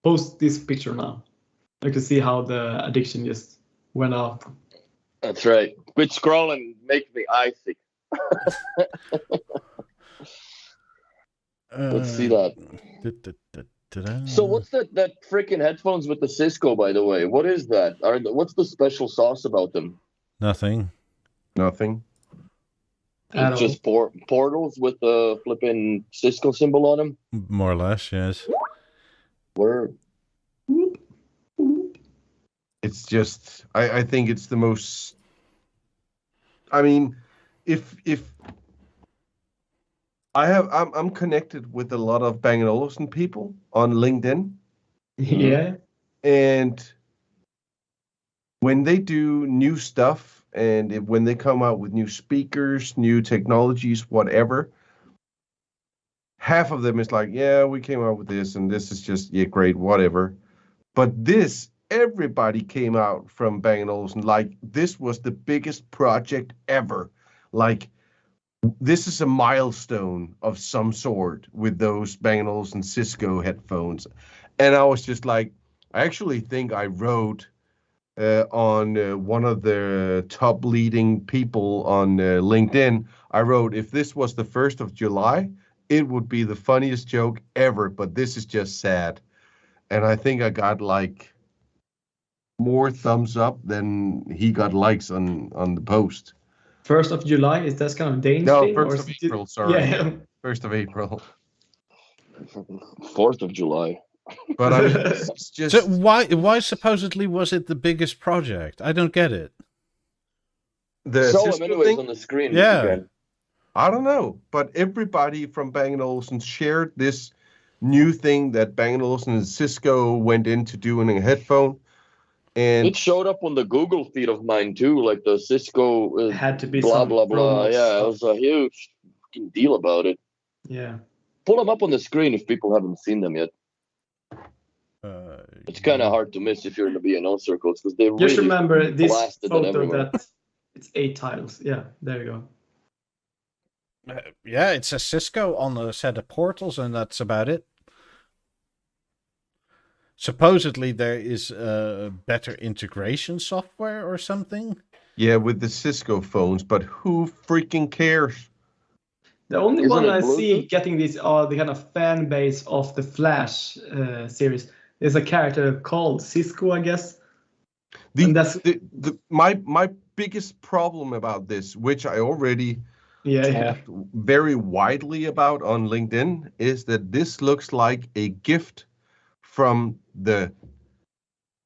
post this picture now. I can see how the addiction just went out. That's right. Quit scrolling, make me icy. Let's see that. So what's that freaking headphones with the Cisco, by the way? What is that? What's the special sauce about them? Nothing. It's just portals with the flipping Cisco symbol on them? More or less, yes. Word. It's just I think it's the most. I mean, if I'm connected with a lot of Bang & Olufsen people on LinkedIn. Yeah. And when they do new stuff and when they come out with new speakers, new technologies, whatever, half of them is like, yeah, we came out with this and this is just, yeah, great, whatever. But this, everybody came out from Bang & Olufsen like this was the biggest project ever. Like, this is a milestone of some sort with those Bang & Olufsen CISCO headphones. And I was just like, I actually think I wrote on one of the top leading people on LinkedIn, I wrote, if this was the 1st of July, it would be the funniest joke ever, but this is just sad. And I think I got like more thumbs up than he got likes on the post. 1st of July, is that kind of Danish No, thing? 1st of April, sorry. Yeah. 1st of April. 4th of July. But I mean, it's just... So why supposedly was it the biggest project? I don't get it. The Show CISCO them anyways thing? on the screen. Yeah. If you can. I don't know, but everybody from Bang & Olufsen shared this new thing that Bang & Olufsen and CISCO went into doing a headphone. And It showed up on the Google feed of mine too, like the Cisco Had to be blah some blah blah. promo Yeah, it stuff. was a huge fucking deal about it. Yeah. Pull them up on the screen if people haven't seen them yet. It's kind of hard to miss if you're in the B&O circles because they Just really remember this blasted it photo everywhere. that it's 8 tiles. Yeah, there you go. Yeah, it says Cisco on a set of portals, and that's about it. Supposedly there is better integration software or something. yeah, with the CISCO phones, but who freaking cares? The only Isn't one it I see Bluetooth? getting this the kind of fan base of the Flash series is a character called Cisco, I guess. And that's My biggest problem about this, which I already yeah. talked very widely about on LinkedIn, is that this looks like a gift from the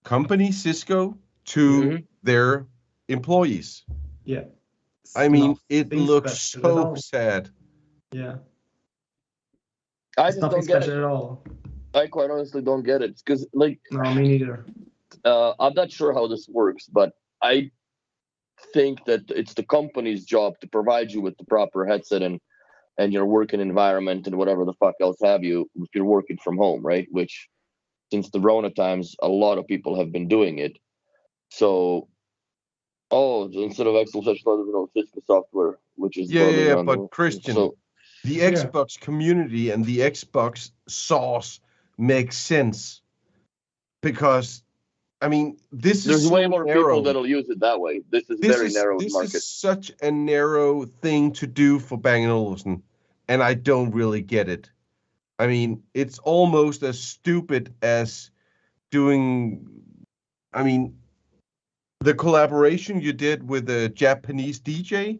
company Cisco to their employees. Yeah. I mean, It's it nothing looks special at so all. sad. Yeah. I It's just nothing don't get special it. at all. I quite honestly don't get it because, like, No, me neither. I'm not sure how this works, but I think that it's the company's job to provide you with the proper headset and your working environment and whatever the fuck else have you if you're working from home, right? Which, since the Rona times, a lot of people have been doing it. So, instead of Excel, such Cisco software, which is bubbling Yeah, around the but room. Christian, So, the Yeah. Xbox community and the Xbox sauce makes sense because, I mean, this is there's so way more narrow. people that'll use it that way. This is very narrow This market. is such a narrow thing to do for Bang & Olufsen, and I don't really get it. I mean, it's almost as stupid as doing, I mean, the collaboration you did with a Japanese DJ,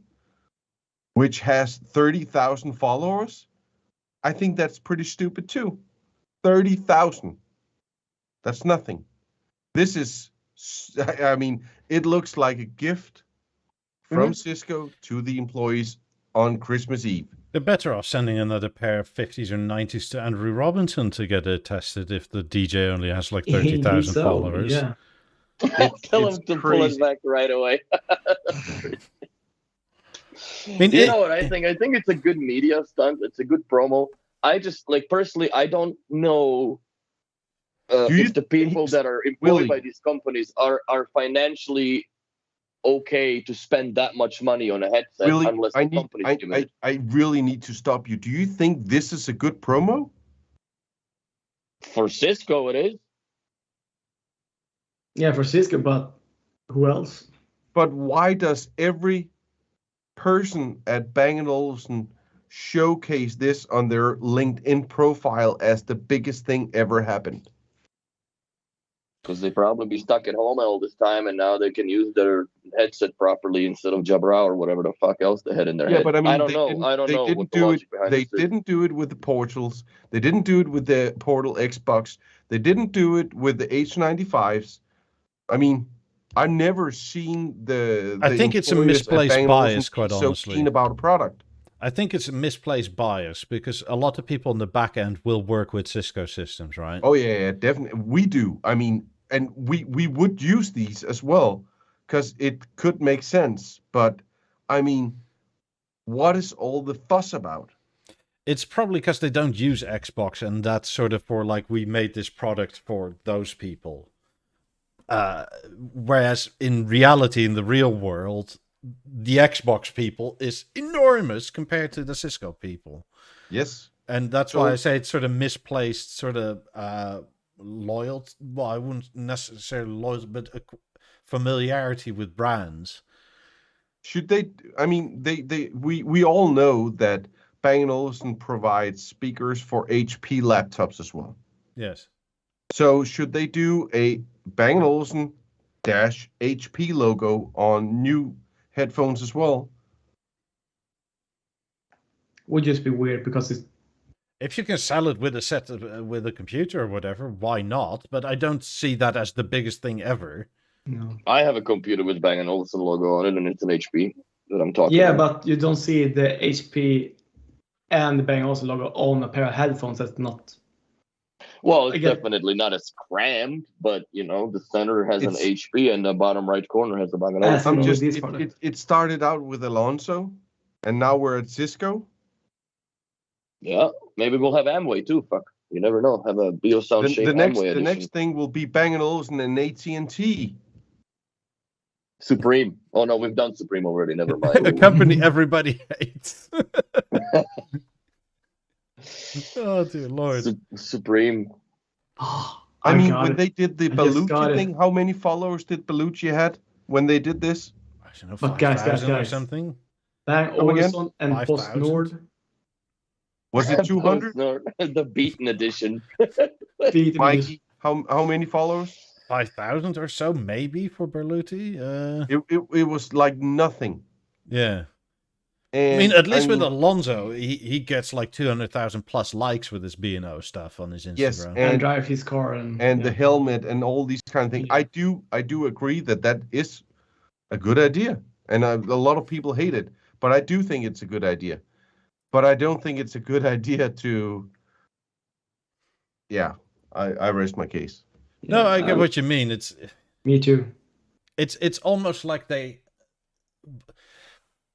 which has 30,000 followers. I think that's pretty stupid too. 30,000. That's nothing. This is, I mean, it looks like a gift from Cisco to the employees on Christmas Eve. They're better off sending another pair of 50s or 90s to Andrew Robinson to get it tested if the DJ only has like 30,000 So, followers. Yeah. Tell it's him to pull crazy. it back right away. I mean, You know what I think? I think it's a good media stunt. It's a good promo. I just, like, personally, I don't know if the people that are employed by these companies are financially okay to spend that much money on a headset unless the company's committed. I really need to stop you. Do you think this is a good promo? For Cisco, it is. Yeah, for Cisco, but who else? But why does every person at Bang & Olufsen showcase this on their LinkedIn profile as the biggest thing ever happened? Because they probably be stuck at home all this time, and now they can use their headset properly instead of Jabra or whatever the fuck else they had in their head. But I mean, I don't know. I don't know what the logic behind They this is. didn't do it with the Portals. They didn't do it with the Portal Xbox. They didn't do it with the H95s. I mean, I've never seen the I think it's a employers at misplaced Bang & bias, Olufsen quite be so honestly. keen about a product. I think it's a misplaced bias because a lot of people in the back end will work with Cisco systems, right? Oh yeah, definitely. We do. I mean, and we would use these as well because it could make sense. But I mean, what is all the fuss about? It's probably because they don't use Xbox, and that's sort of for like, we made this product for those people. Whereas in reality, in the real world, the Xbox people is enormous compared to the Cisco people. Yes. And that's why I say it's sort of misplaced, sort of loyalty. Well, I wouldn't necessarily loyalty, but familiarity with brands. Should they? I mean, we all know that Bang & Olufsen provides speakers for HP laptops as well. Yes. So should they do a Bang & Olufsen -HP logo on new headphones as well? Would just be weird because it's. If you can sell it with a set of, with a computer or whatever, why not? But I don't see that as the biggest thing ever. No. I have a computer with Bang & Olufsen logo on it, and it's an HP that I'm talking Yeah, about. but you don't see the HP and the Bang & Olufsen logo on a pair of headphones. That's not. Well, it's Again- definitely not as crammed, but you know, the center has an HP and the bottom right corner has the Bang & As Olufsen. in logo. with this product. It started out with Alonso, and now we're at Cisco. Yeah, maybe we'll have Amway too. Fuck, you never know. Have a BeoSound shaped The next Amway edition. next thing will be Bang & Olufsen and AT&T. Supreme. Oh no, we've done Supreme already. Never mind. A company everybody hates. Oh dear Lord. Supreme. I mean, got when it. they did the I just got BERLLUTI it. thing, how many followers did BERLLUTI had when they did this? I don't know, But guys, 5,000 or guys. something. Bang Come again? Olufsen and 5,000? PostNord. Was it 200? No, the beaten edition. Beat Mikey, how many followers? 5,000 or so, maybe, for Berluti. It was like nothing. Yeah. And I mean, at least with Alonso, he gets like 200,000 plus likes with his B&O stuff on his Instagram. Yes, and drive his car and the helmet and all these kind of things. Yeah. I do agree that is a good idea, and a lot of people hate it, but I do think it's a good idea. But I don't think it's a good idea to. Yeah, I rest my case. No, I get what you mean. It's Me too. it's almost like they.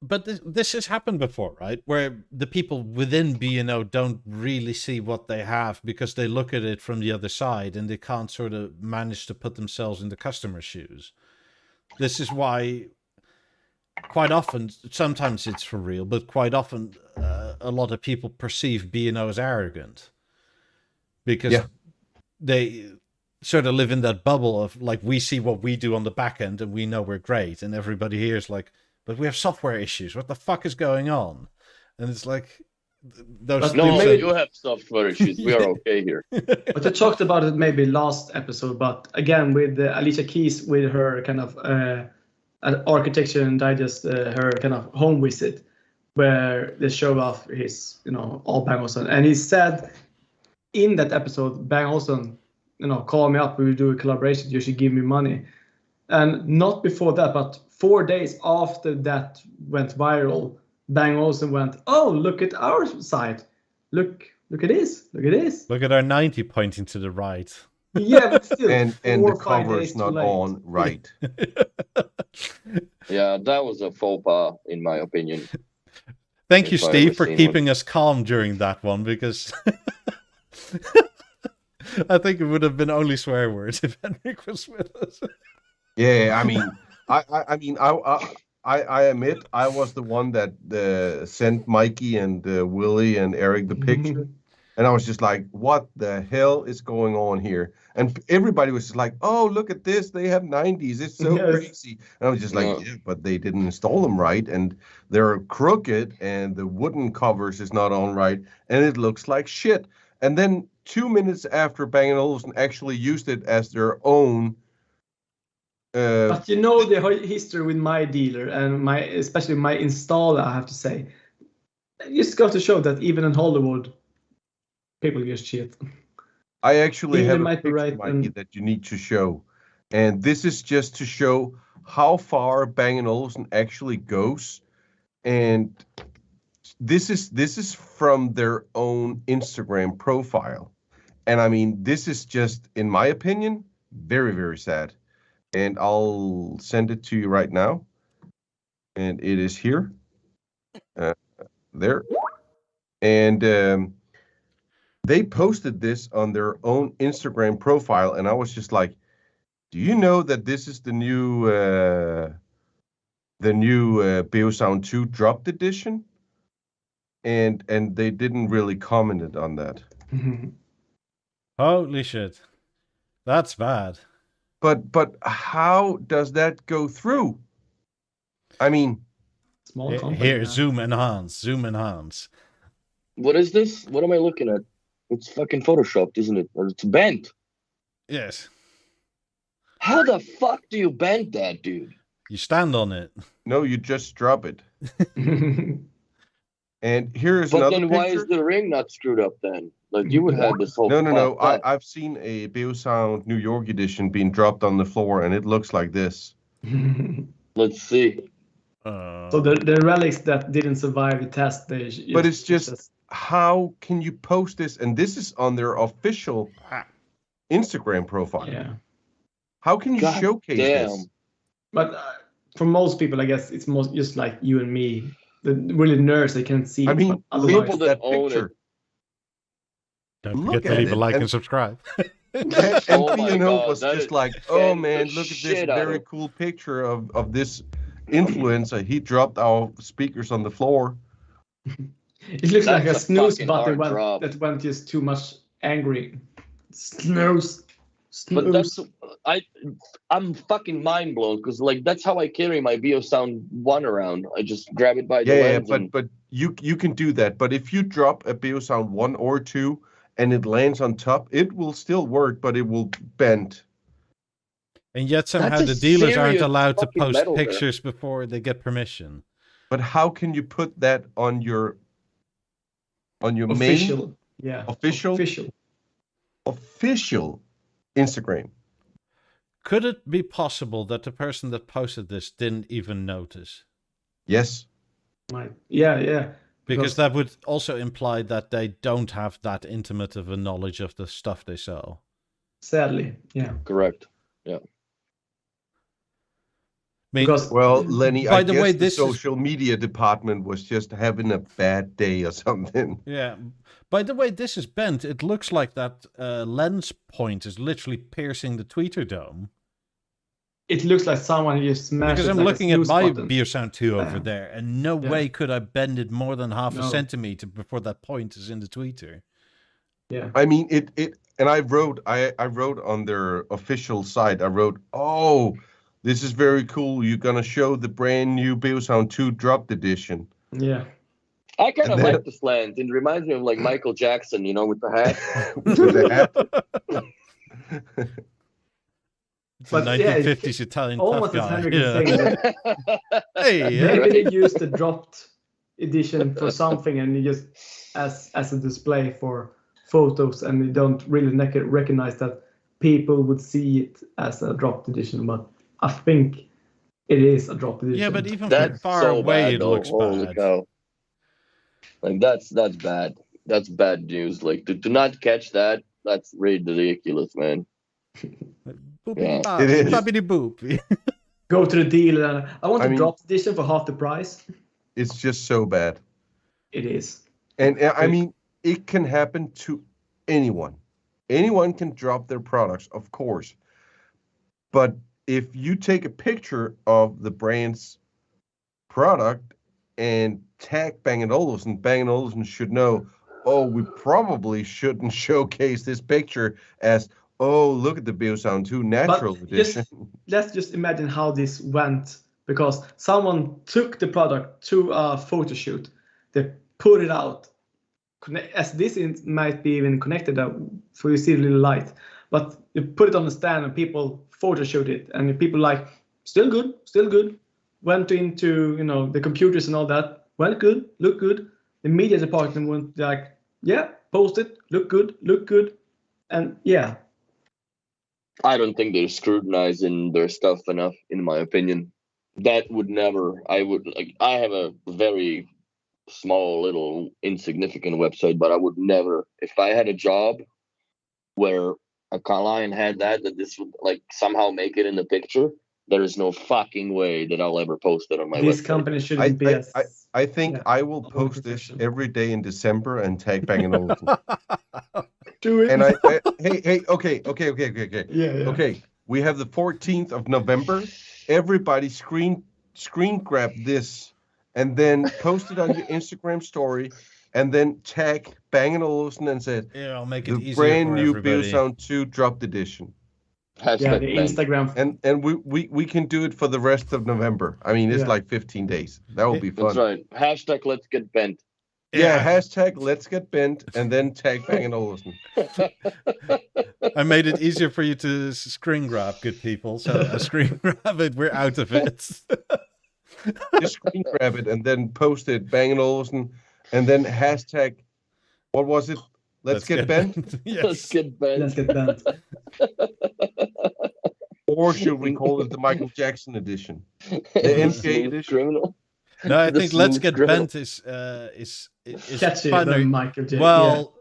But this has happened before, right? Where the people within B&O don't really see what they have because they look at it from the other side and they can't sort of manage to put themselves in the customer's shoes. This is why quite often, sometimes it's for real, but quite often a lot of people perceive B&O as arrogant because they sort of live in that bubble of like, we see what we do on the back end and we know we're great, and everybody here is like, but we have software issues. What the fuck is going on? And it's like those. No, maybe- you have software issues. We are okay here. But I talked about it maybe last episode, but again with Alicia Keys with her kind of architecture and digest, her kind of home visit, where they show off his, all Bang Olufsen, and he said in that episode, Bang Olufsen, call me up, we will do a collaboration. You should give me money, and not before that, but 4 days after that went viral, Bang Olufsen went, oh, look at our site. Look at this. Look at this. Look at our 90 pointing to the right. Yeah, but still. And 4 the or 5 cover days is too not late. on right. Yeah, that was a faux pas, in my opinion. Thank you, If I Steve, ever for seen keeping us calm during that one, because I think it would have been only swear words if Henrik was with us. Yeah, I mean, I admit I was the one that sent Mikey and Willie and Eric the picture, and I was just like, "What the hell is going on here?" And everybody was just like, "Oh, look at this! They have 90s. It's so Yes. crazy." And I was just like, Yeah. "Yeah, but they didn't install them right, and they're crooked, and the wooden covers is not on right, and it looks like shit." And then 2 minutes after Bang & Olufsen actually used it as their own. But you know the history with my dealer and especially my installer, I have to say. Just got to show that even in Hollywood, people use shit. I actually Dealer have a might be picture, right, Mikey, and- that you need to show. And this is just to show how far Bang & Olufsen actually goes. And this is from their own Instagram profile. And I mean, this is just, in my opinion, very, very sad. And I'll send it to you right now. And it is here. There. And they posted this on their own Instagram profile. And I was just like, do you know that this is the new BeoSound 2 dropped edition? And they didn't really comment on that. Holy shit. That's bad. But how does that go through? I mean, Small company. Here, zoom enhance. What is this? What am I looking at? It's fucking photoshopped, isn't it? Or it's bent. Yes. How the fuck do you bend that, dude? You stand on it. no, you just drop it. And here's But another then picture. why is the ring not screwed up then? Like you would have this whole. No. fucked up. I've seen a BeoSound New York edition being dropped on the floor, and it looks like this. Let's see. So the relics that didn't survive the test, But it's just, how can you post this? And this is on their official Instagram profile. yeah. How can you God showcase damn. this? But for most people, I guess it's most just like you and me, the really nerds. They can't see. I it, mean, but otherwise- look People at that that own picture. Don't Look forget to at leave a it, like and- and subscribe. And Oh my P&O God, was that just is- like, that oh is man, the look at this shit out very of- cool picture of this influencer. He dropped our speakers on the floor. it looks like a That's a snooze fucking button hard drop. that went just too much angry. Snooze. But that's Snooze. I'm fucking mind blown because like that's how I carry my BeoSound 1 around. I just grab it by the Yeah, lens. but you can do that. But if you drop a BeoSound 1 or 2 and it lands on top, it will still work, but it will bend. And yet somehow That's a the dealers aren't serious allowed to fucking post metal there. pictures before they get permission. But how can you put that on your main Official. Yeah. Official? official Instagram? Could it be possible that the person that posted this didn't even notice? Yes. Yeah. Because that would also imply that they don't have that intimate of a knowledge of the stuff they sell. Sadly, yeah. Correct. Yeah. I mean, Because Well, Lenny, By I the guess way, the this is- social media department was just having a bad day or something. yeah. By the way, this is bent. It looks like that lens point is literally piercing the tweeter dome. it looks like someone just smashed Because it I'm like a looking at snooze my button. BeoSound 2 over Yeah. there, and no Yeah. way could I bend it more than half a No. centimeter before that point is in the tweeter. Yeah. I mean, it and I wrote on their official site, I wrote, oh, this is very cool. You're going to show the brand new BeoSound 2 dropped edition. Yeah. I kind And of then- like this lens. It reminds me of like Michael Jackson, you know, with the hat. With the hat. It's a But yeah, 1950s Italian tough Almost as guy. Henrik is Yeah. saying that Hey, yeah. maybe they used the dropped edition for something and you just as a display for photos and you don't really recognize that people would see it as a dropped edition, but I think it is a dropped edition. Yeah, but even from That's far so away, bad, it though. looks Holy bad. cow. Like that's bad. That's bad news. Like to not catch that, that's ridiculous, man. Boopity bop, It is. boppity boop. Go to the dealer and I want I the mean- dropped edition for half the price. It's just so bad. It is. And I mean, it can happen to anyone. Anyone can drop their products, of course. But if you take a picture of the brand's product and tag Bang & Olufsen, Bang & Olufsen should know, oh, we probably shouldn't showcase this picture as, oh, look at the BeoSound 2 Natural Edition. Let's just imagine how this went because someone took the product to a photo shoot. They put it out. As this might be even connected, so you see a little light. But you put it on the stand and people photo shoot it, and people like, still good. Went into the computers and all that. Went good, look good. The media department went like, yeah, post it, look good, and yeah. I don't think they're scrutinizing their stuff enough, in my opinion. That would never. I have a very small, little, insignificant website, but I would never. If I had a job where a client had that this would like somehow make it in the picture, there is no fucking way that I'll ever post it on my This website. company shouldn't be as. I think I will post this every day in December and tag Bang & Olufsen. Do it. And hey, okay. Yeah. Okay, we have the 14th of November. Everybody screen grab this and then post it on your Instagram story and then tag Bang & Olufsen and say, yeah, I'll make it the easier brand for new everybody. BeoSound 2 dropped edition. Yeah, the Instagram. And we can do it for the rest of November. I mean, it's like 15 days. That will be fun. That's right. Hashtag let's get bent. Yeah, hashtag let's get bent and then tag Bang & Olufsen. I made it easier for you to screen grab, good people. So screen grab it, we're out of it. Just screen grab it and then post it, Bang & Olufsen, and then hashtag, what was it? Let's get bent? Yes. Let's get bent. Let's get bent. Or should we call it the Michael Jackson edition? The MK edition? Criminal. No, I The think let's smooth get criminal. bent is Catchy funner. than Michael J. Well,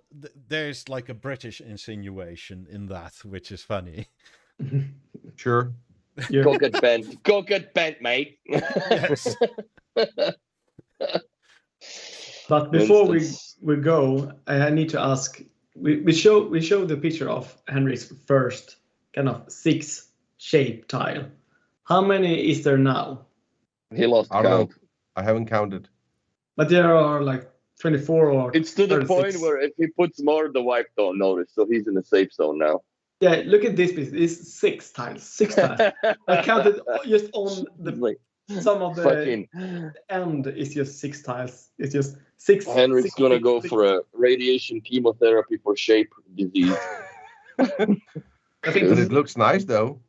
there's like a British insinuation in that, which is funny. Sure. Yeah. Go get bent. Go get bent, mate. Yes. But before Instance. we go, I need to ask. We show the picture of Henrik's first kind of 6 shape tile. How many is there now? He lost I don't know. count. I haven't counted. But there are like 24 or. It's to the 36. point where if he puts more, the wife don't notice. So he's in the safe zone now. Yeah, look at this piece. It's 6 tiles. 6 tiles. I counted just on It's like some of the fucking end is just 6 tiles. It's just 6. Henrik's 6, gonna 6, go 6. for a radiation chemotherapy for shape disease. I think But this it looks nice, though.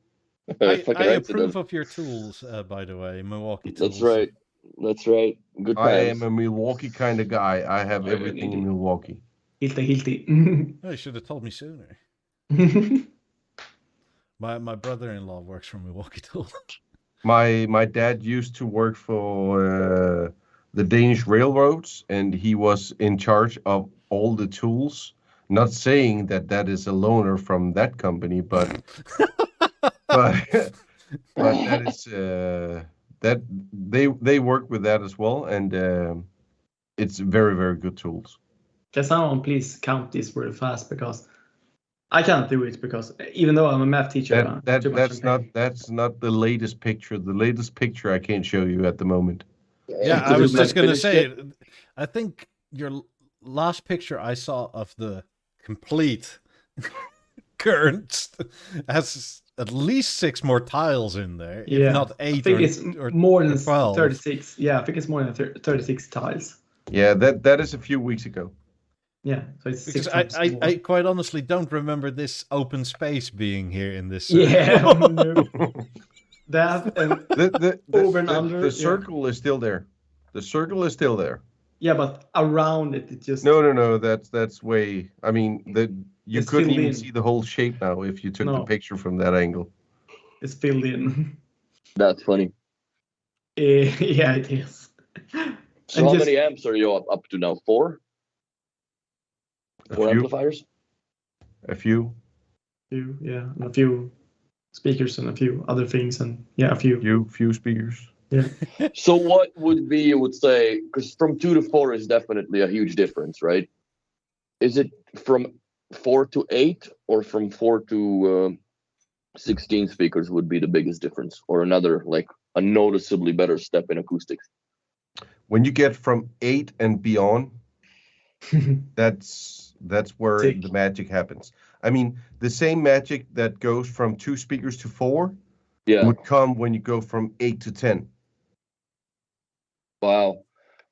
I Fucking approve accident. of your tools, by the way, Milwaukee tools. That's right. That's right. Good I times. am a Milwaukee kind of guy. I have everything in Milwaukee. Hilti. Oh, you should have told me sooner. My brother-in-law works for Milwaukee Tools. My dad used to work for the Danish railroads, and he was in charge of all the tools. Not saying that that is a loaner from that company, but but that is that they work with that as well, and it's very, very good tools. Can someone please count this really fast, because I can't do it, because even though I'm a math teacher, That's not the latest picture. The latest picture I can't show you at the moment. Yeah, I was just going to say, I think your last picture I saw of the complete current has at least 6 more tiles in there, if not 8 I think it's or more than 12. 36. Yeah, I think it's more than 36 tiles. Yeah, that is a few weeks ago. Yeah, so it's Because 6 times more. I quite honestly don't remember this open space being here in this. Yeah, no. That and over and under. The circle is still there. The circle is still there. Yeah, but around it, it just No. That's way. I mean, you It's couldn't filled even in. see the whole shape now if you took the No. picture from that angle. is filled in. That's funny. Yeah, it is. So And how just- many amps are you up to now? 4? A 4 few. amplifiers? A few. Yeah, and a few speakers and a few other things, and yeah, a few. Few speakers. Yeah. So what would be, you would say, because from 2 to 4 is definitely a huge difference, right? Is it from 4 to 8 or from 4 to 16 speakers would be the biggest difference, or another, like a noticeably better step in acoustics? When you get from 8 and beyond, that's where Sick. the magic happens. I mean, the same magic that goes from 2 speakers to 4 Yeah. would come when you go from 8 to 10. Wow.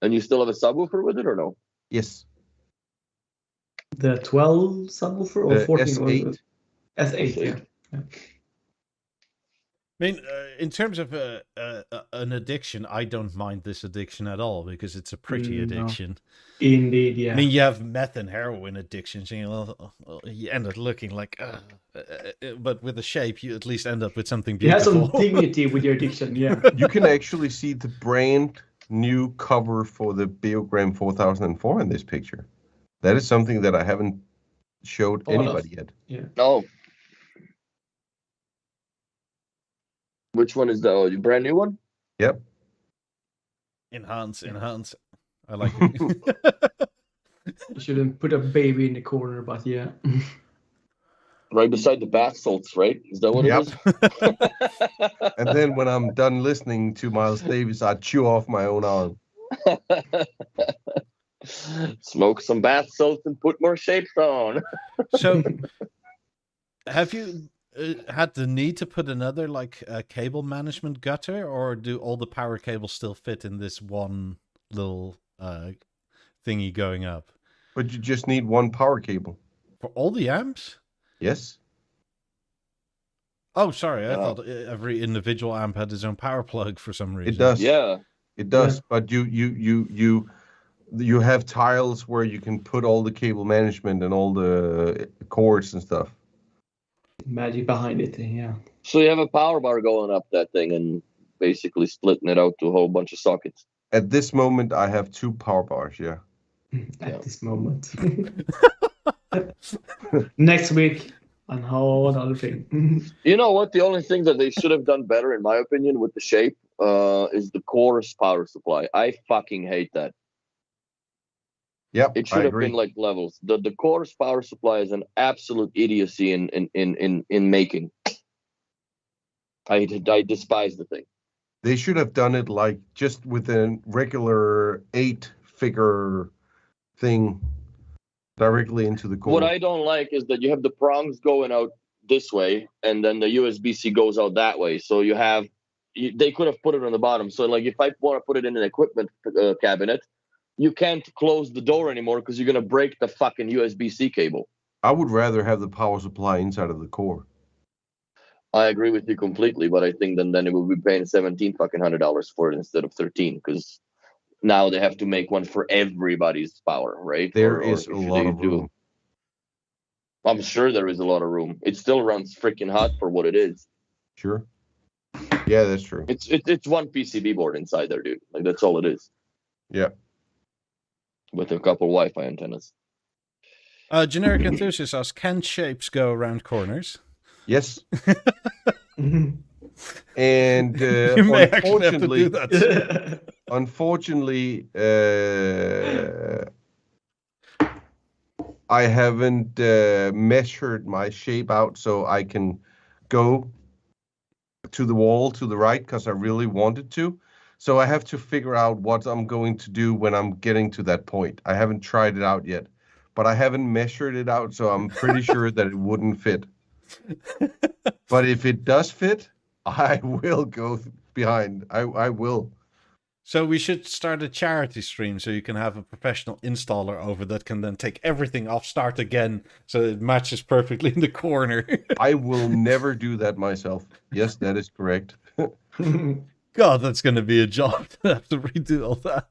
And you still have a subwoofer with it or no? Yes. The 12 subwoofer or The 14? S8. S8, yeah. I mean, in terms of an addiction, I don't mind this addiction at all because it's a pretty No. addiction. Indeed, yeah. I mean, you have meth and heroin addictions, and you end up looking like, but with the shape, you at least end up with something you have beautiful. some dignity with your addiction, yeah. You can actually see the brand new cover for the Beogram 4004 in this picture. That is something that I haven't showed Thought of. anybody yet. No. Which one is the brand new one? Yep. Enhance. I like it. You shouldn't put a baby in the corner, but yeah. Right beside the bath salts, right? Is that what Yep. it is? And then when I'm done listening to Miles Davis, I chew off my own arm. Smoke some bath salts and put more shapes on. So, have you had the need to put another cable management gutter, or do all the power cables still fit in this one little thingy going up? But you just need one power cable. For all the amps? Yes. Oh, sorry. I thought every individual amp had its own power plug for some reason. It does. Yeah. It does. Yeah. But you have tiles where you can put all the cable management and all the cords and stuff. Magic behind it, yeah. So you have a power bar going up that thing and basically splitting it out to a whole bunch of sockets. At this moment, I have 2 power bars. Yeah. At this moment. Next week, on whole other thing. You know what? The only thing that they should have done better, in my opinion, with the shape, is the chorus power supply. I fucking hate that. Yep. It should have been like levels. The chorus power supply is an absolute idiocy in making. I despise the thing. They should have done it like just with a regular 8-figure thing directly into the core. What I don't like is that you have the prongs going out this way, and then the USB-C goes out that way. So they could have put it on the bottom. So like if I want to put it in an equipment cabinet, you can't close the door anymore because you're going to break the fucking USB-C cable. I would rather have the power supply inside of the core. I agree with you completely, but I think then it will be paying $1,700 for it instead of 13, because now they have to make one for everybody's power, right? There is a lot of room. I'm sure there is a lot of room. It still runs freaking hot for what it is. Sure. Yeah, that's true. It's one PCB board inside there, dude. Like that's all it is. Yeah. With a couple Wi-Fi antennas. Generic enthusiast asks, can shapes go around corners? Yes. And You may actually have to do that. Unfortunately, I haven't measured my shape out so I can go to the wall to the right because I really wanted to. So I have to figure out what I'm going to do when I'm getting to that point. I haven't tried it out yet, but I haven't measured it out, so I'm pretty sure that it wouldn't fit. But if it does fit, I will go behind. I will. So we should start a charity stream so you can have a professional installer over that can then take everything off, start again, so it matches perfectly in the corner. I will never do that myself. Yes, that is correct. God, that's going to be a job to have to redo all that.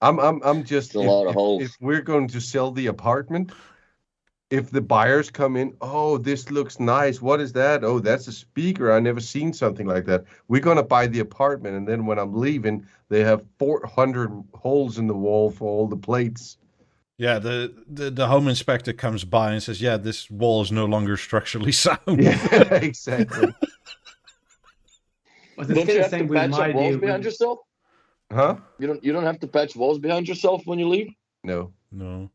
I'm just a lot of holes. If we're going to sell the apartment, if the buyers come in, oh, this looks nice. What is that? Oh, that's a speaker. I never seen something like that. We're going to buy the apartment. And then when I'm leaving, they have 400 holes in the wall for all the plates. Yeah, the home inspector comes by and says, yeah, this wall is no longer structurally sound. Yeah, exactly. But Don't you have to same with patch my up walls deal behind with- yourself? Huh? You don't have to patch walls behind yourself when you leave? No. No.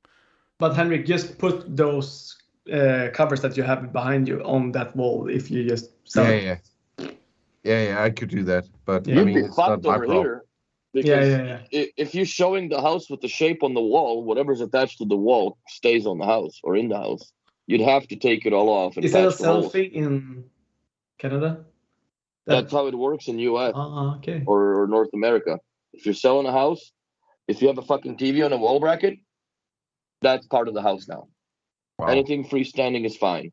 But Henrik, just put those covers that you have behind you on that wall if you just sell it. Yeah, I could do that. But Yeah. I You'd mean, be it's not fucked my over problem. here. Because Yeah. if you're showing the house with the shape on the wall, whatever's attached to the wall stays on the house or in the house. You'd have to take it all off. And Is that a patch the holes. selfie in Canada? That's how it works in US Okay. or North America. If you're selling a house, if you have a fucking TV on a wall bracket, that's part of the house now. Wow. Anything freestanding is fine.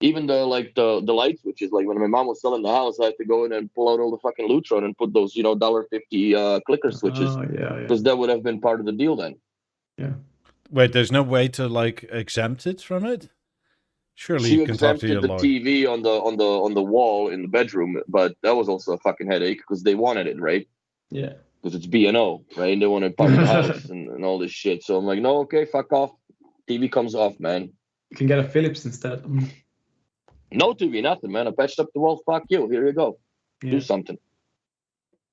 Even the light switches, like when my mom was selling the house, I had to go in and pull out all the fucking Lutron and put those, $1.50 clicker switches, Oh, yeah. because that would have been part of the deal then. Yeah. Wait, there's no way to exempt it from it? Surely She you can talk to your exempted the lawyer. TV on the wall in the bedroom, but that was also a fucking headache because they wanted it, right? Yeah. Because it's B&O, right? They want it part of the house and all this shit. So I'm like, no, okay, fuck off. TV comes off, man. You can get a Philips instead. No TV, nothing, man. I patched up the wall. Fuck you. Here you go. Yeah. Do something.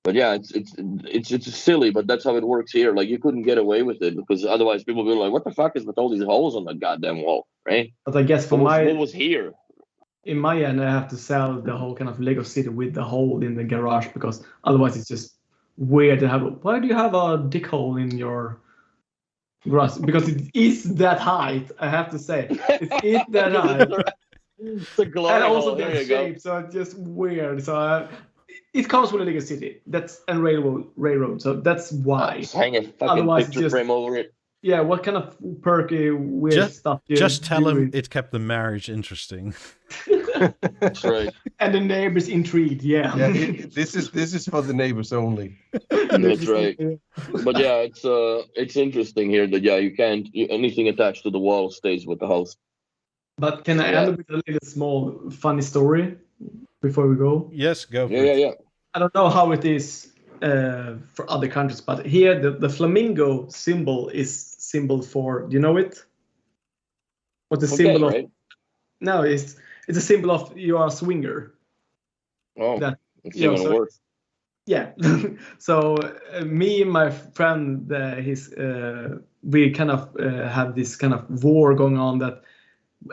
But yeah, it's silly, but that's how it works here. Like, you couldn't get away with it because otherwise people would be like, "What the fuck is with all these holes on the goddamn wall?" Right? But I guess for What was here? in my end, I have to sell the whole kind of Lego city with the hole in the garage because otherwise it's just weird to have. Why do you have a dick hole in your garage? Because it is that height. I have to say, it is that height, It's a glory and also hole. There that you go. shape. So it's just weird. So it comes with a Lego city. That's and railroad. So that's why. Just hang a fucking Otherwise, picture just- frame over it. Yeah. What kind of perky weird stuff? Just tell him with- it kept the marriage interesting. That's right. And the neighbors intrigued. Yeah. This is for the neighbors only. That's right. But yeah, it's interesting here that you can't anything attached to the wall stays with the house. But can I end with a little small funny story before we go? Yes, go for Yeah, it. yeah. I don't know how it is for other countries, but here the flamingo symbol is symbol for. Do you know it? What the symbol of? Right? No, it's a symbol of you are a swinger. Oh, That- it's yeah, even so- worse. Yeah. So me and my friend, we kind of have this kind of war going on that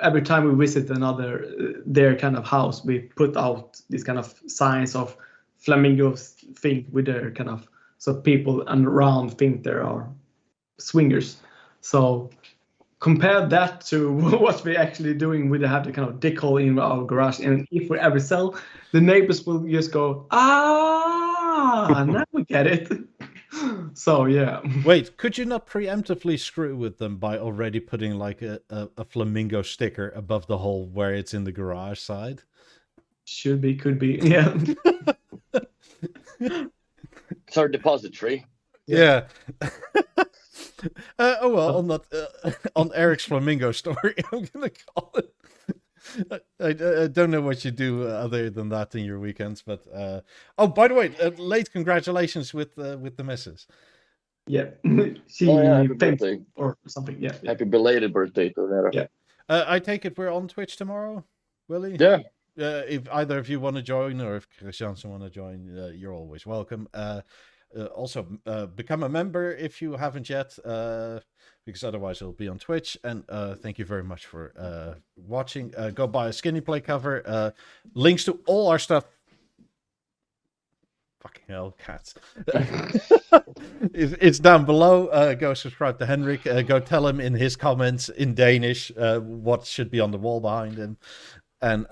every time we visit their kind of house, we put out these kind of signs of flamingos thing with their kind of, so people around think there are swingers. So compare that to what we're actually doing. We have the kind of dick hole in our garage, and if we ever sell, the neighbors will just go, now we get it. So yeah. Wait, could you not preemptively screw with them by already putting like a flamingo sticker above the hole where it's in the garage side? Should be, could be, yeah. It's our depository. Yeah. Oh well, on that on Eric's flamingo story, I'm gonna call it. I don't know what you do other than that in your weekends, but oh, by the way, late congratulations with the missus. Yeah. She Happy thanks birthday. or something. Yeah. Happy belated birthday to her. Yeah. I take it we're on Twitch tomorrow, Willie? Yeah. If either of you want to join, or if Christiansen want to join, you're always welcome. Also, become a member if you haven't yet, because otherwise it'll be on Twitch. And thank you very much for watching. Go buy a SKINPLAY cover. Links to all our stuff. Fucking hell, cats. It's down below. Go subscribe to Henrik. Go tell him in his comments in Danish what should be on the wall behind him. And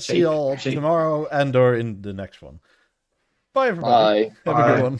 see you all tomorrow and or in the next one. Bye, everybody. Bye. Have a good one.